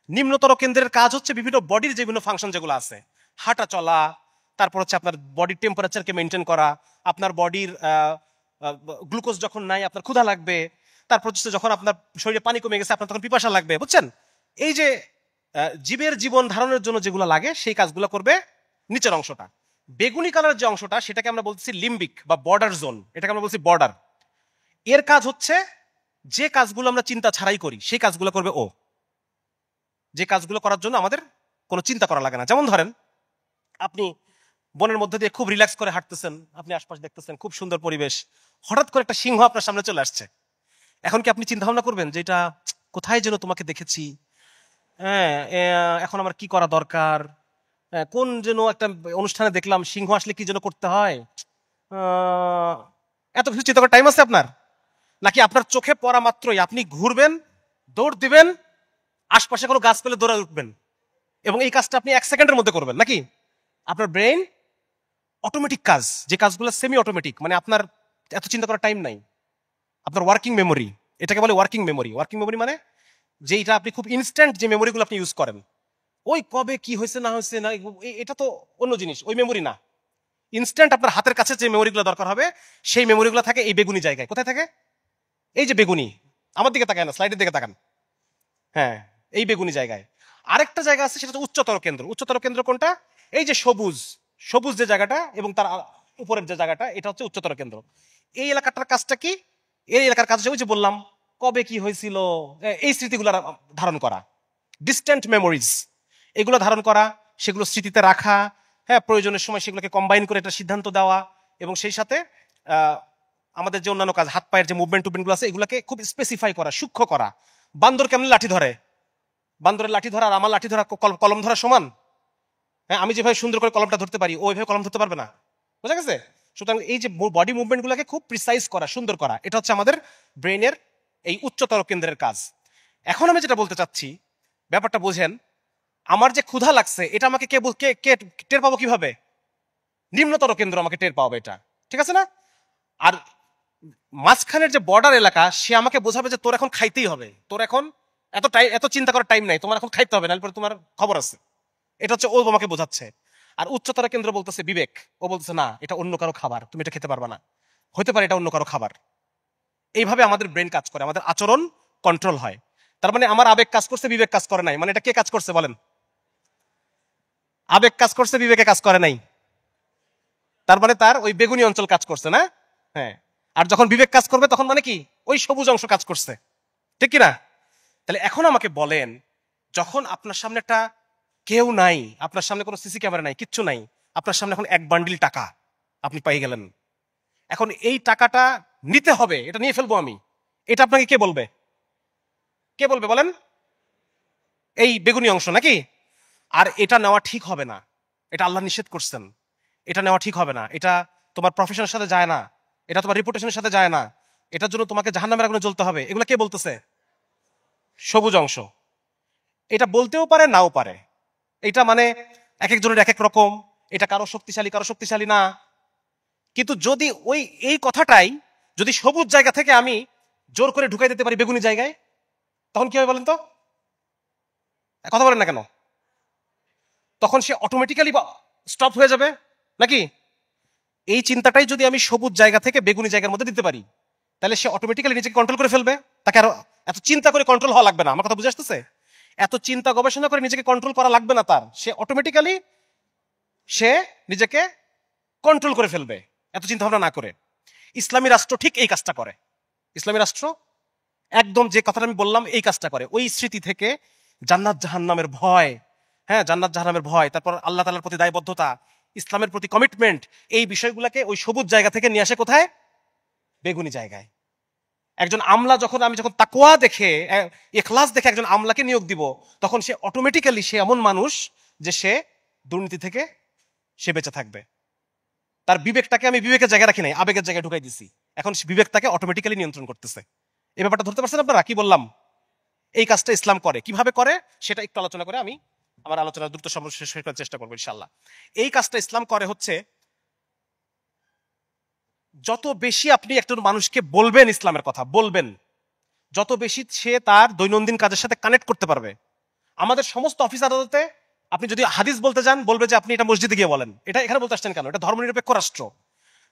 নিম্নতর কেন্দ্রের কাজ হচ্ছে বিভিন্ন বডির যে বিভিন্ন ফাংশন যেগুলো আছে, হাঁটা চলা, তারপর হচ্ছে আপনার বডির টেম্পারেচারকে মেনটেন করা, আপনার বডির গ্লুকোজ যখন নাই আপনার ক্ষুধা লাগবে, তারপর হচ্ছে যখন আপনার শরীরে পানি কমে গেছে আপনার তখন পিপাসা লাগবে, বুঝছেন? এই যে জীবের জীবন ধারণের জন্য যেগুলো লাগে সেই কাজগুলো করবে নিচের অংশটা। বেগুনি কালার যে অংশটা সেটাকে আমরা বলছি লিম্বিক বা বর্ডার জোন, এটাকে আমরা বলছি বর্ডার। এর কাজ হচ্ছে যে কাজগুলো আমরা চিন্তা ছাড়াই করি সেই কাজগুলো করবে ও। যে কাজগুলো করার জন্য আমাদের কোনো চিন্তা করা লাগে না। যেমন ধরেন আপনি বনের মধ্যে দিয়ে খুব রিল্যাক্স করে হাঁটতেছেন, আপনি আশপাশ দেখতেছেন, খুব সুন্দর পরিবেশ, হঠাৎ করে একটা সিংহ আপনার সামনে চলে আসছে। এখন কি আপনি চিন্তা ভাবনা করবেন যে এটা কোথায় যেন তোমাকে দেখেছি, হ্যাঁ এখন আমার কি করা দরকার, কোন যেন একটা অনুষ্ঠানে দেখলাম সিংহ আসলে কি যেন করতে হয়, এত কিছু চিন্তা করার টাইম আছে আপনার? নাকি আপনার চোখে পড়া মাত্রই আপনি ঘুরবেন, দৌড় দিবেন, আশপাশে কোনো গাছ পেলে দৌড়ে উঠবেন, এবং এই কাজটা আপনি 1 সেকেন্ডের মধ্যে করবেন? নাকি আপনার ব্রেইন অটোমেটিক কাজ, যে কাজগুলো সেমি অটোমেটিক, মানে আপনার এত চিন্তা করার টাইম নাই। আপনার ওয়ার্কিং মেমোরি, এটাকে বলে ওয়ার্কিং মেমোরি। ওয়ার্কিং মেমোরি মানে যেটা আপনি খুব ইনস্ট্যান্ট যে মেমোরিগুলো আপনি ইউজ করেন, ওই কবে কি হয়েছে না হয়েছে না, এটা তো অন্য জিনিস, ওই মেমোরি না। ইনস্ট্যান্ট আপনার হাতের কাছে যে মেমোরিগুলো দরকার হবে সেই মেমোরিগুলো থাকে এই বেগুনি জায়গায়। কোথায় থাকে? এই যে বেগুনি, আমার দিকে তাকায় না, স্লাইডের দিকে তাকান, হ্যাঁ এই বেগুনি জায়গায়। আরেকটা জায়গা আছে, সেটা হচ্ছে উচ্চতর কেন্দ্র। উচ্চতর কেন্দ্র কোনটা? এই যে সবুজ, সবুজ যে জায়গাটা এবং তার উপরের যে জায়গাটা, এটা হচ্ছে উচ্চতর কেন্দ্র। এই এলাকাটার কাজটা কি? এই এলাকার কাজ হচ্ছে, ওই যে বললাম কবে কি হয়েছিল, এই স্মৃতিগুলো ধারণ করা, ডিস্ট্যান্ট মেমোরিজ, এগুলো ধারণ করা, সেগুলো স্মৃতিতে রাখা, হ্যাঁ প্রয়োজনের সময় সেগুলোকে কম্বাইন করে একটা সিদ্ধান্ত দেওয়া, এবং সেই সাথে আমাদের যে অন্যান্য কাজ, হাত পায়ের যে মুভমেন্ট টুভমেন্টগুলো আছে, এগুলোকে খুব স্পেসিফাই করা, সূক্ষ্ম করা। বান্দর কেমন লাঠি ধরে? বান্দরের লাঠি ধরা আর আমার লাঠি ধরা, কলম ধরা সমান? হ্যাঁ, আমি যেভাবে সুন্দর করে কলমটা ধরতে পারি, ওইভাবে কলম ধরতে পারবে না। বুঝা গেছে? সুতরাং এই যে বডি মুভমেন্টগুলোকে খুব প্রিসাইজ করা, সুন্দর করা, এটা হচ্ছে আমাদের ব্রেনের এই উচ্চতর কেন্দ্রের কাজ। এখন আমি যেটা বলতে চাচ্ছি, ব্যাপারটা বোঝেন, আমার যে ক্ষুধা লাগছে এটা আমাকে কে টের পাবো কিভাবে? নিম্নতর কেন্দ্র আমাকে টের পাবে এটা, ঠিক আছে না? আর মাঝখানের যে বর্ডার এলাকা, সে আমাকে বোঝাবে যে তোর এখন খাইতেই হবে, তোর এখন এত চিন্তা করার টাইম নাই, তোমার এখন খাইতে হবে, নাহলে পরে তোমার খবর আছে। এটা হচ্ছে ও আমাকে বোঝাচ্ছে। আর উচ্চতর কেন্দ্র বলতেছে বিবেক, ও বলতেছে না, এটা অন্য কারো খাবার, তুমি এটা খেতে পারবা না, হতে পারে এটা অন্য কারো খাবার। এইভাবে আমাদের ব্রেন কাজ করে, আমাদের আচরণ কন্ট্রোল হয়। তার মানে আমার আবেগ কাজ করছে, বিবেক কাজ করে নাই। মানে এটা কে কাজ করছে বলেন? আবেগ কাজ করছে, বিবেকে কাজ করে নাই। তার মানে তার ওই বেগুনি অঞ্চল কাজ করছে না? হ্যাঁ। আর যখন বিবেক কাজ করবে তখন মানে কি, ওই সবুজ অংশ কাজ করছে, ঠিক কিনা? তাহলে এখন আমাকে বলেন, যখন আপনার সামনে একটা কেউ নাই, আপনার সামনে কোনো সিসি ক্যামেরা নাই, কিচ্ছু নাই, আপনার সামনে এখন এক বান্ডিল টাকা আপনি পেয়ে গেলেন, এখন এই টাকাটা নিতে হবে, এটা নিয়ে ফেলবো আমি, এটা আপনাকে কে বলবে? কে বলবে বলেন? এই বেগুনি অংশ নাকি? আর এটা নেওয়া ঠিক হবে না, এটা আল্লাহ নিষেধ করছেন, এটা নেওয়া ঠিক হবে না, এটা তোমার প্রফেশনের সাথে যায় না, এটা তোমার রিপুটেশনের সাথে যায় না, এটার জন্য তোমাকে জাহান্নামের আগুনে জ্বলতে হবে। এগুলো কে বলতেছে? সবুজ অংশ। এটা বলতেও পারে, নাও পারে। এটা মানে এক একজনের এক এক রকম, এটা কারো শক্তিশালী, কারো শক্তিশালী না। কিন্তু যদি এই কথাটাই যদি সবুজ জায়গা থেকে আমি জোর করে ঢুকাই দিতে পারি বেগুনি জায়গায়, তখন কি হবে বলেন তো? কথা বলেন না কেন? তখন সে অটোমেটিক্যালি স্টপ হয়ে যাবে নাকি? এই চিন্তাটাই যদি আমি সবুজ জায়গা থেকে বেগুনি জায়গার মধ্যে দিতে পারি, তাহলে সে অটোমেটিক্যালি নিজেকে কন্ট্রোল করে ফেলবে। তাকে আরো এত চিন্তা করে কন্ট্রোল হওয়া লাগবে না। আমার কথা বুঝে আসতেছে? এত চিন্তা গবেষণা করে নিজেকে কন্ট্রোল করা লাগবে না তার, সে অটোমেটিক্যালি সে নিজেকে কন্ট্রোল করে ফেলবে, এত চিন্তা ভাবনা না করে। ইসলামী রাষ্ট্র ঠিক এই কাজটা করে। ইসলামী রাষ্ট্র একদম যে কথাটা আমি বললাম এই কাজটা করে। ওই স্মৃতি থেকে জান্নাত জাহান্নামের ভয়, হ্যাঁ জান্নাত জাহান্নামের ভয়, তারপর আল্লাহ তাআলার প্রতি দায়বদ্ধতা, ইসলামের প্রতি কমিটমেন্ট, এই বিষয়গুলোকে ওই সবুজ জায়গা থেকে নিয়ে আসে কোথায়? বেগুনি জায়গায়। একজন আমলা আমি যখন তাকওয়া দেখে, ইখলাস দেখে একজন আমলাকে নিয়োগ দিব, তখন সে অটোমেটিক্যালি সে এমন মানুষ যে সে দুর্নীতি থেকে সে বেঁচে থাকবে। তার বিবেকটাকে আমি বিবেকের জায়গায় রাখি নাই, আবেগের জায়গায় ঢুকাই দিছি, এখন বিবেক তাকে অটোমেটিক্যালি নিয়ন্ত্রণ করতেছে। এই ব্যাপারটা ধরতে পারছেন আপনারা? কি বললাম? এই কাজটা ইসলাম করে। কিভাবে করে সেটা একটু আলোচনা করে আমি আমার আলোচনা দ্রুত সময় শেষ করার চেষ্টা করবো ইনশাআল্লাহ। এই কাজটা ইসলাম করে হচ্ছে, যত বেশি আপনি একজন মানুষকে বলবেন ইসলামের কথা, বলবেন, যত বেশি সে তার দৈনন্দিন কাজের সাথে কানেক্ট করতে পারবে। আমাদের সমস্ত অফিস আদালতে আপনি যদি হাদিস বলতে যান, বলবে যে আপনি এটা মসজিদে গিয়ে বলেন। এটা এখানে বলতে আসছেন কেন? এটা ধর্মনিরপেক্ষ রাষ্ট্র।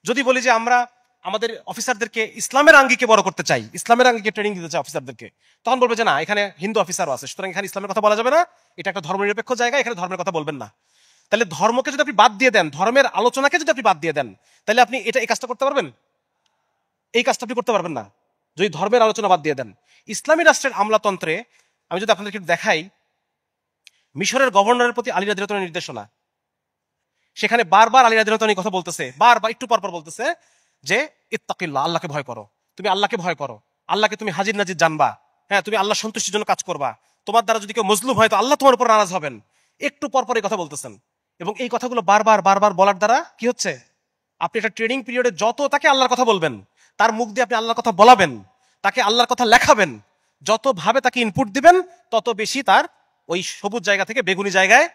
যদি বলি যে আমরা আমাদের অফিসারদেরকে ইসলামের আঙ্গিকে বড় করতে চাই, ইসলামের আঙ্গিকে ট্রেনিং দিতে চাই অফিসারদেরকে, তখন বলবে যে না, এখানে হিন্দু অফিসারও আছে, সুতরাং এখানে ইসলামের কথা বলা যাবে না, এটা একটা ধর্মনিরপেক্ষ জায়গা, এখানে ধর্মের কথা বলবেন না। তাহলে ধর্মকে যদি আপনি বাদ দিয়ে দেন, ধর্মের আলোচনাকে যদি আপনি বাদ দিয়ে দেন, তাহলে আপনি এই কাজটা করতে পারবেন? এই কাজটা আপনি করতে পারবেন না যদি ধর্মের আলোচনা বাদ দিয়ে দেন। ইসলামী রাষ্ট্রের আমলাতন্ত্রে আমি যদি আপনাদেরকে দেখাই, মিশরের গভর্নরের প্রতি আলী রাদিয়াল্লাহু তাআলার নির্দেশনা, সেখানে বারবার আলী রাদিয়াল্লাহু তাআলা কথা বলতেছে, বারবার একটু পর পর বলতেছে যে ইত্তাকিল্লাহ, আল্লাহকে ভয় করো, তুমি আল্লাহকে ভয় করো, আল্লাহকে তুমি হাজির নাজির জানবা, হ্যাঁ তুমি আল্লাহ সন্তুষ্টির জন্য কাজ করবা, তোমার দ্বারা যদি কেউ মজলুম হয় তো আল্লাহ তোমার উপর নারাজ হবেন। একটু পর পর এই কথা বলতেছেন, এবং এই কথাগুলো বারবার বারবার বলার দ্বারা কি হচ্ছে, আপনি একটা ট্রেনিং পিরিয়ডে যত তাকে আল্লাহর কথা বলবেন, তার মুখ দিয়ে আপনি আল্লাহর কথা বলাবেন, তাকে আল্লাহর কথা লেখাবেন, যত ভাবে তাকে ইনপুট দিবেন, তত বেশি তার ওই সবুজ জায়গা থেকে বেগুনি জায়গায়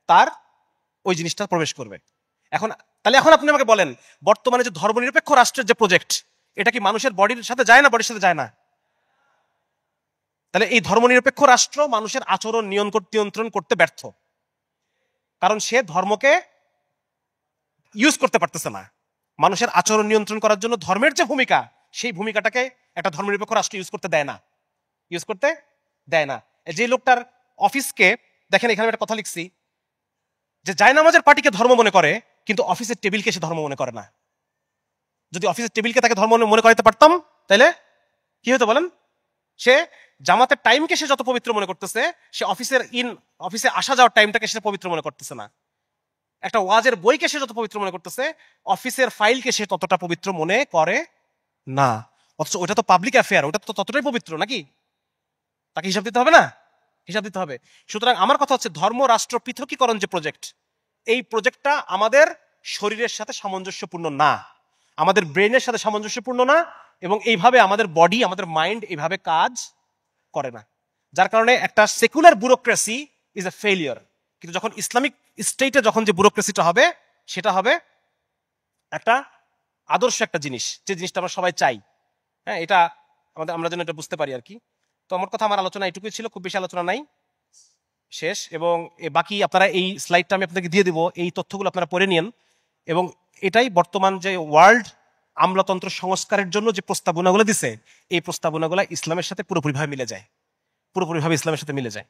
তার ওই জিনিসটা প্রবেশ করবে। এখন তাহলে এখন আপনি আমাকে বলেন, বর্তমানে যে ধর্মনিরপেক্ষ রাষ্ট্রের যে প্রজেক্ট, এটা কি মানুষের বডির সাথে যায় না? বডির সাথে যায় না? তাহলে এই ধর্মনিরপেক্ষ রাষ্ট্র মানুষের আচরণ নিয়ন্ত্রণ করতে ব্যর্থ, কারণ সে ধর্মকে ইউজ করতে পারতেছে না। মানুষের আচরণ নিয়ন্ত্রণ করার জন্য ধর্মের যে ভূমিকা, সেই ভূমিকাটাকে একটা ধর্মনিরপেক্ষ রাষ্ট্র ইউজ করতে দেয় না। যে লোকটার অফিসকে দেখেন, এখানে একটা কথা লিখছি যে জায়নামাজের পার্টিকে ধর্ম মনে করে, কিন্তু অফিসের টেবিলকে সে ধর্ম মনে করে না। যদি অফিসের টেবিলকে তাকে ধর্ম মনে করাতে পারতাম, তাহলে কি হতো বলেন? সে জামাতের টাইমকে সে যত পবিত্র মনে করতেছে, সে অফিসে আসা যাওয়ার টাইমটাকে সে পবিত্র মনে করতেছে না। একটা ওয়াজের বইকে সে যত পবিত্র মনে করতেছে, অফিসের ফাইলকে সে ততটা পবিত্র মনে করে না। অথচ ওটা তো পাবলিক অ্যাফেয়ার, ওটা তো ততটাই পবিত্র নাকি? তাকে হিসাব দিতে হবে না? হিসাব দিতে হবে। সুতরাং আমার কথা হচ্ছে, ধর্ম রাষ্ট্র পৃথকীকরণ যে প্রজেক্ট, এই প্রজেক্টটা আমাদের শরীরের সাথে সামঞ্জস্যপূর্ণ না, আমাদের ব্রেনের সাথে সামঞ্জস্যপূর্ণ না, এবং এইভাবে আমাদের বডি, আমাদের মাইন্ড এইভাবে কাজ করে না। যার কারণে একটা secular bureaucracy is a failure. কিন্তু যখন ইসলামিক স্টেটে যখন যে ব্যুরোক্রেসিটা হবে, সেটা হবে একটা আদর্শ একটা জিনিস, যে জিনিসটা আমরা সবাই চাই। হ্যাঁ, এটা আমরা যেন এটা বুঝতে পারি আর কি। তো আমার আলোচনা এটুকুই ছিল, খুব বেশি আলোচনা নাই, শেষ। এবং বাকি আপনারা এই স্লাইডটা আমি আপনাদেরকে দিয়ে দেবো, এই তথ্যগুলো আপনারা পড়ে নিন। এবং এটাই বর্তমান যে ওয়ার্ল্ড আমলাতন্ত্র সংস্কারের জন্য যে প্রস্তাবনাগুলো দিছে, এই প্রস্তাবনাগুলো ইসলামের সাথে পুরোপুরিভাবে ইসলামের সাথে মিলে যায়।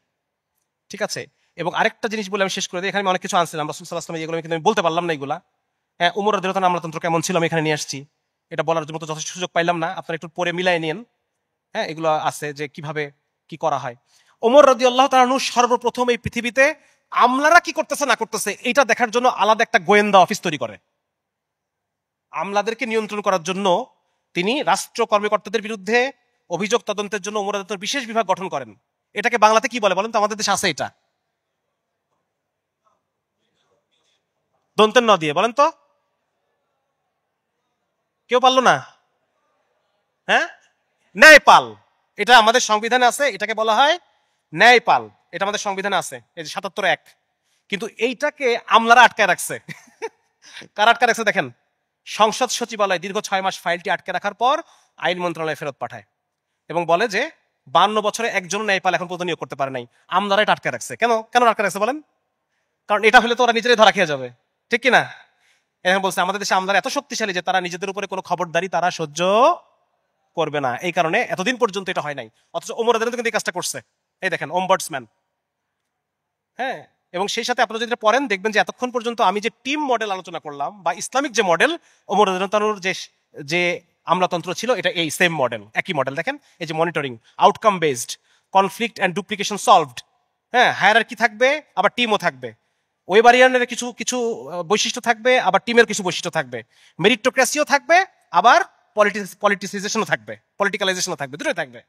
ঠিক আছে? এবং আরেকটা জিনিস বলে আমি শেষ করে দিই। এখানে আমি অনেক কিছু আনছিলাম রাসূল সাল্লাল্লাহু আলাইহি ওয়াসাল্লাম, এগুলো কিন্তু আমি বলতে পারলাম না এগুলা। হ্যাঁ, উমর রাদিয়াল্লাহু তাআলা আমলাতন্ত্র কেমন ছিল আমি এখানে নিয়ে আসছি, এটা বলার জন্য তো যথেষ্ট সুযোগ পাইলাম না। আপনারা একটু পরে মিলাই নিন। হ্যাঁ, এগুলো আছে যে কিভাবে কি করা হয়। ওমর রাদিয়াল্লাহু তাআলা সর্বপ্রথম এই পৃথিবীতে আমলারা কি করতেছে না করতেছে এটা দেখার জন্য আলাদা একটা গোয়েন্দা অফিস তৈরি করে। আমলাদেরকে নিয়ন্ত্রণ করার জন্য তিনি রাষ্ট্র কর্মকর্তাদের বিরুদ্ধে অভিযোগ তদন্তের জন্য ওমর রাদিয়াল্লাহু বিশেষ বিভাগ গঠন করেন। এটাকে বাংলাতে কি বলে বলেন তো? আমাদের দেশে আছে এটা, দন্তের ন দিয়ে বলেন তো, কেউ পারলো না? হ্যাঁ, ন্যায়পাল। এটা আমাদের সংবিধানে আছে, এটাকে বলা হয় ন্যায়পাল। এটা আমাদের সংবিধানে আছে, এই যে ৭৭(১)। কিন্তু এইটাকে আমলারা আটকায় রাখছে। কারা আটকে রাখছে দেখেন? সংসদ সচিবালয় দীর্ঘ ৬ মাস ফাইলটি আটকে রাখার পর আইন মন্ত্রণালয়ে ফেরত পাঠায় এবং বলে যে ৫২ বছরে একজন ন্যায়পাল এখন পর্যন্ত নিয়োগ করতে পারে নাই। আমলারা এটা আটকে রাখছে। কেন আটকে রাখছে বলেন? কারণ এটা হলে তো ওরা নিজেরাই ধরা খেয়ে যাবে, ঠিক কিনা? এখন বলছে আমাদের দেশে আমলারা এত শক্তিশালী যে তারা নিজেদের উপরে কোনো খবরদারি তারা সহ্য করবে না, এই কারণে এতদিন পর্যন্ত এটা হয় নাই। অথচ ওমর রাদিয়াল্লাহু কিন্তু এই কাজটা করছে। এই দেখেন, ওমবার্ডসম্যান। হ্যাঁ, এবং সেই সাথে আপনারা যদি পড়েন দেখবেন যে এতক্ষণ পর্যন্ত আমি যে টিম মডেল আলোচনা করলাম বা ইসলামিক যে মডেল, ওমর রাদিয়াল্লাহু তাআলার যে আমলাতন্ত্র ছিল, এটা এই সেম মডেল, একই মডেল। দেখেন, এই যে monitoring, outcome based, conflict and duplication solved. হ্যাঁ, হায়ারার্কি থাকবে, আবার টিমও থাকবে। ওয়েবারিয়ানের কিছু বৈশিষ্ট্য থাকবে, আবার টিমের কিছু বৈশিষ্ট্য থাকবে। মেরিটোক্রেসিও থাকবে, আবার পলিটিসাইজেশনও থাকবে, পলিটিক্যালাইজেশনও থাকবে, দুটোই থাকবে।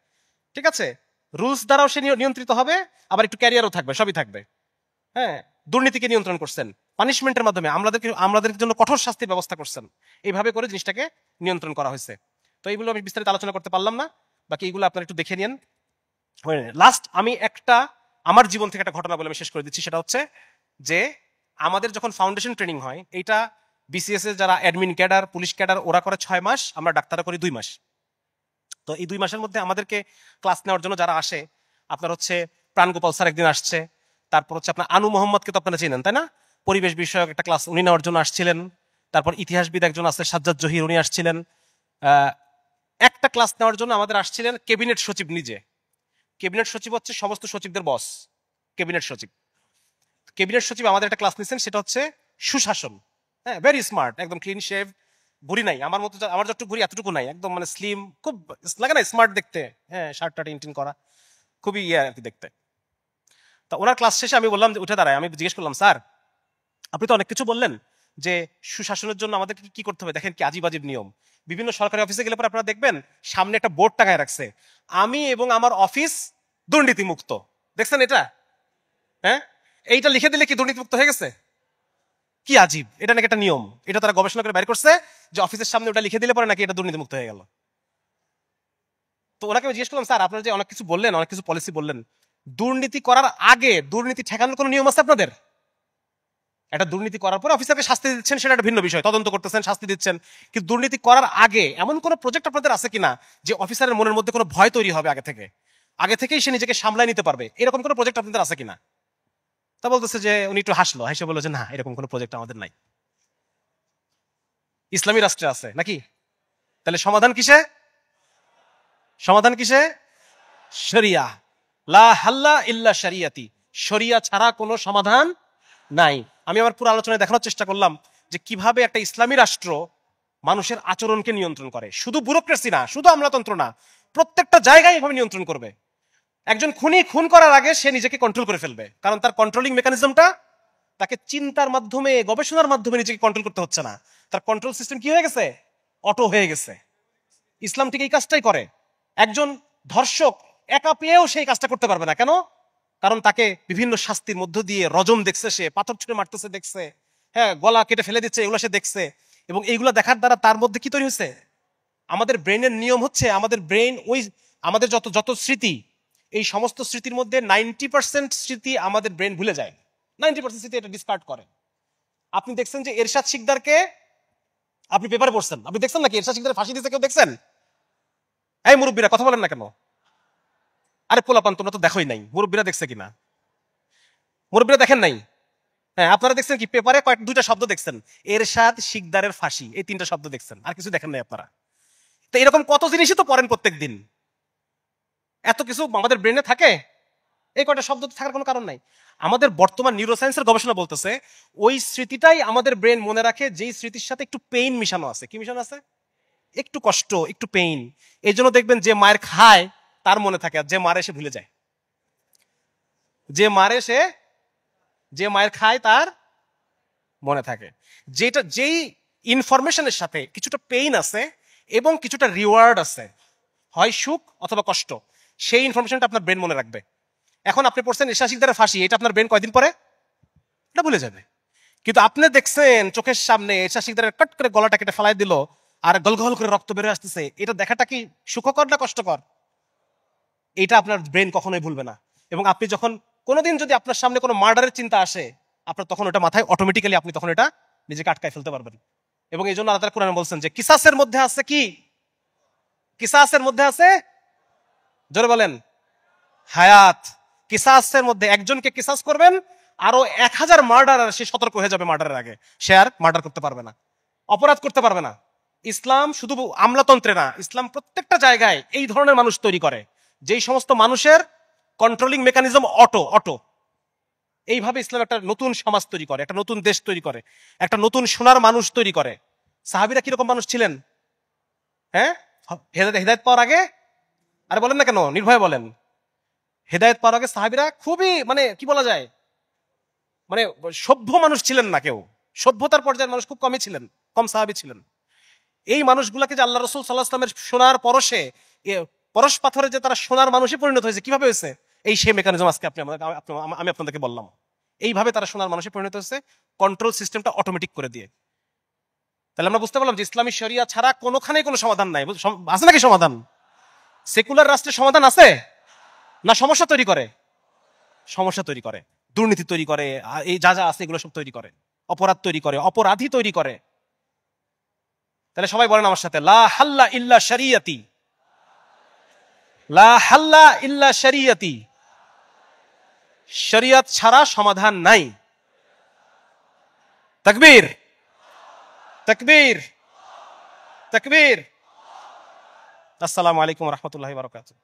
ঠিক আছে? রুলস দ্বারাও সে নিয়ন্ত্রিত হবে, আবার একটু ক্যারিয়ারও থাকবে, সবই থাকবে। হ্যাঁ, দুর্নীতিকে নিয়ন্ত্রণ করছেন পানিশমেন্টের মাধ্যমে, আমাদের জন্য কঠোর শাস্তির ব্যবস্থা করছেন। এইভাবে করে জিনিসটাকে নিয়ন্ত্রণ করা হয়েছে। তো এইগুলো আমি বিস্তারিত আলোচনা করতে পারলাম না, বাকি এইগুলো আপনারা একটু দেখে নিন। লাস্ট আমি আমার জীবন থেকে একটা ঘটনা বলে আমি শেষ করে দিচ্ছি। সেটা হচ্ছে যে আমাদের যখন ফাউন্ডেশন ট্রেনিং হয়, এইটা বিসিএস এর যারা অ্যাডমিন ক্যাডার, পুলিশ ক্যাডার, ওরা করে ৬ মাস, আমরা ডাক্তাররা করি ২ মাস। তো এই ২ মাসের মধ্যে আমাদেরকে ক্লাস নেওয়ার জন্য যারা আসে, আপনার হচ্ছে প্রাণগোপাল স্যার একদিন আসছে, তারপর হচ্ছে আপনার আনু মোহাম্মদকে তো আপনারা চেনেন তাই না? পরিবেশ বিষয়ক একটা ক্লাস উনি নেওয়ার জন্য আসছিলেন। তারপর ইতিহাসবিদ একজন আছে সাজ্জাদ জহির, উনি আসছিলেন। একটা ক্লাস নেওয়ার জন্য আমাদের আসছিলেন ক্যাবিনেট সচিব নিজে। ক্যাবিনেট সচিব হচ্ছে সমস্ত সচিবদের বস, ক্যাবিনেট সচিব আমাদের একটা ক্লাস নিচ্ছেন, সেটা হচ্ছে সুশাসন। হ্যাঁ, ভেরি স্মার্ট, একদম ক্লিন শেভ, ভুড়ি নাই আমার মতো, আমার যতটুকু ভুড়ি এতটুকু নাই, একদম মানে স্লিম, খুব লাগে না স্মার্ট দেখতে। হ্যাঁ, শার্ট টার্ট ইনটিন করা, খুবই আর কি দেখতে। তা ওনার ক্লাস শেষে আমি বললাম, উঠে দাঁড়ায় আমি জিজ্ঞেস করলাম, স্যার আপনি তো অনেক কিছু বললেন যে সুশাসনের জন্য আমাদের কি করতে হবে, দেখেন কি আজীব আজীব নিয়ম। বিভিন্ন সরকারি অফিসে গেলে পরে আপনারা দেখবেন সামনে একটা বোর্ড টাঙায় রাখছে, আমি এবং আমার অফিস দুর্নীতি মুক্ত। দেখছেন এটা? হ্যাঁ, এইটা লিখে দিলে কি দুর্নীতি মুক্ত হয়ে গেছে? কি আজীব, এটা নাকি একটা নিয়ম। এটা তারা গবেষণা করে বের করছে যে অফিসের সামনে ওটা লিখে দিলে পরে নাকি এটা দুর্নীতি মুক্ত হয়ে গেল। তো ওনাকে আমি জিজ্ঞেস করলাম, স্যার আপনারা যে অনেক কিছু বললেন, অনেক কিছু পলিসি বললেন, দুর্নীতি করার আগে দুর্নীতি ঠেকানোর কোনো নিয়ম আছে আপনাদের? একটা দুর্নীতি করার পরে অফিসারকে শাস্তি দিচ্ছেন, সেটা একটা ভিন্ন বিষয়, তদন্ত করতেছেন, শাস্তি দিচ্ছেন। কিন্তু দুর্নীতি করার আগে এমন কোনো প্রজেক্ট আপনাদের আছে কিনা যে অফিসারের মনের মধ্যে কোনো ভয় তৈরি হবে আগে থেকেই সে নিজেকে সামলায় নিতে পারবে, এরকম কোনো প্রজেক্ট আপনাদের আছে কিনা? তা বলতেছে যে, উনি একটু হাসলো, হেসে বললো যে না, এরকম কোনো প্রজেক্ট আমাদের নাই। ইসলামী রাষ্ট্রে আছে নাকি? তাহলে সমাধান কিসে? সমাধান কিসে? শরিয়া। লা হাল্লা ইল্লা শরিয়াতি, শরিয়া ছাড়া কোনো সমাধান নাই। আমি আমার পুরো আলোচনায় দেখানোর চেষ্টা করলাম যে কিভাবে একটা ইসলামী রাষ্ট্র মানুষের আচরণকে নিয়ন্ত্রণ করে। শুধু ব্যুরোক্রেসি না, শুধু আমলাতন্ত্র না, প্রত্যেকটা জায়গায় এভাবে নিয়ন্ত্রণ করবে। একজন খুনি খুন করার আগে সে নিজেকে কন্ট্রোল করে ফেলবে, কারণ তার কন্ট্রোলিং মেকানিজমটা, তাকে চিন্তার মাধ্যমে, গবেষণার মাধ্যমে নিজেকে কন্ট্রোল করতে হচ্ছে না, তার কন্ট্রোল সিস্টেম কি হয়ে গেছে? অটো হয়ে গেছে। ইসলাম ঠিক এই কাজটাই করে। একজন ধর্ষক একা পেয়েও সেই কাজটা করতে পারবে না। কেন? কারণ তাকে বিভিন্ন শাস্তির মধ্য দিয়ে রজম দেখছে, সে পাথর ছুঁড়ে মারতেছে দেখছে, হ্যাঁ, গলা কেটে ফেলে দিচ্ছে, এগুলো সে দেখছে। এবং এইগুলো দেখার দ্বারা তার মধ্যে কি তৈরি হয়েছে? আমাদের ব্রেনের নিয়ম হচ্ছে, আমাদের ব্রেন আমাদের যত যত স্মৃতি, এই সমস্ত স্মৃতির মধ্যে 90% স্মৃতি আমাদের ব্রেন ভুলে যায়, 90% স্মৃতি এটা ডিসকার্ড করে। আপনি দেখছেন যে এরশাদ শিকদারকে, আপনি পেপারে পড়ছেন, আপনি দেখছেন নাকি এরশাদ শিকদার ফাঁসি দিতে? কেউ দেখছেন? এই মুরব্বীরা কথা বলেন না কেন? আরে পোলাপান, তোমরা তো দেখোই নাই, মুরব্বীরা দেখছে কিনা? মুরব্বীরা দেখেন নাই? হ্যাঁ, আপনারা দেখছেন কি? পেপারে দুইটা শব্দ দেখছেন, এরশাদ শিকদারের ফাঁসি, এই তিনটা শব্দ দেখছেন, আর কিছু দেখেন নাই আপনারা। তো এরকম কত জিনিসই তো পড়েন প্রত্যেক দিন, এত কিছু আমাদের ব্রেনে থাকে, এই কয়টা শব্দ থাকার কোনো কারণ নাই। আমাদের বর্তমান নিউরোসায়েন্সের গবেষণা বলতেছে ওই স্মৃতিটাই আমাদের ব্রেন মনে রাখে যেই স্মৃতির সাথে একটু পেইন মিশানো আছে। কি মিশানো আছে? একটু কষ্ট, একটু পেইন। এই জন্য দেখবেন যে মায়ের খায় তার মনে থাকে, আর যে মারে সে ভুলে যায়। যে মায়ের খায় তার মনে থাকে। যেই ইনফরমেশনের সাথে কিছুটা পেইন আছে এবং কিছুটা রিওয়ার্ড আছে, হয় সুখ অথবা কষ্ট, সেই ইনফরমেশনটা আপনার ব্রেন মনে রাখবে। এখন আপনি পড়ছেন এরশাদ শিকদারের ফাঁসি, এটা আপনার ব্রেন কয়দিন পরে এটা ভুলে যাবে। কিন্তু আপনি দেখছেন চোখের সামনে এরশাদ শিকদারের কট করে গলাটা কেটে ফেলাই দিল আর গলগল করে রক্ত বেরোয় আসতেছে, এটা দেখাটা কি সুখকর না কষ্টকর? এটা আপনার ব্রেন কখনোই ভুলবে না। এবং আপনি যখন কোনোদিন যদি আপনার সামনে কোনো মার্ডারের চিন্তা আসে, আপনার তখন ওটা মাথায় অটোমেটিক্যালি, আপনি তখন এটা নিজেকে আটকায় ফেলতে পারবেন। এবং এই জন্য আল্লাহ তাআলা কোরআনে বলছেন যে কিসাসের মধ্যে আছে কি? কিসাসের মধ্যে আছে, জোরে বলেন, হায়াত। কিসাসের মধ্যে একজনকে কিসাস করবেন, আরো 1000 মার্ডারার সে সতর্ক হয়ে যাবে মার্ডারের আগে, সে আর মার্ডার করতে পারবে না, অপরাধ করতে পারবে না। ইসলাম শুধু আমলাতন্ত্রে না, ইসলাম প্রত্যেকটা জায়গায় এই ধরনের মানুষ তৈরি করে, যেই সমস্ত মানুষের কন্ট্রোলিং মেকানিজম অটো। এইভাবে ইসলাম একটা নতুন সমাজ তৈরি করে, একটা নতুন দেশ তৈরি করে, একটা নতুন সোনার মানুষ তৈরি করে। সাহাবীরা কিরকম মানুষ ছিলেন? হ্যাঁ, হেদায়েত পাওয়ার আগে, আরে বলেন না কেন, নির্ভয়ে বলেন, হেদায়েত পাওয়ার আগে সাহাবীরা খুবই, মানে কি বলা যায়, মানে সভ্য মানুষ ছিলেন না কেউ। সভ্যতার পর্যায়ের মানুষ খুব কমই ছিলেন, কম সাহাবী ছিলেন। এই মানুষগুলাকে যে আল্লাহ রাসূল সাল্লাল্লাহু আলাইহি ওয়াসাল্লামের সোনার পরশে, পরশ পাথরে যে তারা সোনার মানুষে পরিণত হয়েছে, কিভাবে হয়েছে? এই সে মেকানিজম আজকে আমি আপনাদেরকে বললাম। এইভাবে তারা সোনার মানুষে পরিণত হয়েছে, কন্ট্রোল সিস্টেমটা অটোমেটিক করে দিয়ে। তাহলে আমরা বুঝতে পারলাম যে ইসলামী শরিয়া ছাড়া কোনোখানেই কোনো সমাধান নাই। আছে নাকি সমাধান? সেকুলার রাষ্ট্রের সমাধান আছে না? সমস্যা তৈরি করে, সমস্যা তৈরি করে, দুর্নীতি তৈরি করে, এই যা যা আছে এগুলো সব তৈরি করে, অপরাধ তৈরি করে, অপরাধী তৈরি করে। তাহলে সবাই বলেন আমার সাথে, লা হাল্লা ইল্লা শরিয়াতি, লা হাল্লা ইল্লা শরিয়াতি। শরিয়ত ছাড়া সমাধান নাই। তাকবীর, তাকবীর, তাকবীর। আসসালামু আলাইকুম ওয়া রাহমাতুল্লাহি ওয়া বারাকাতুহু।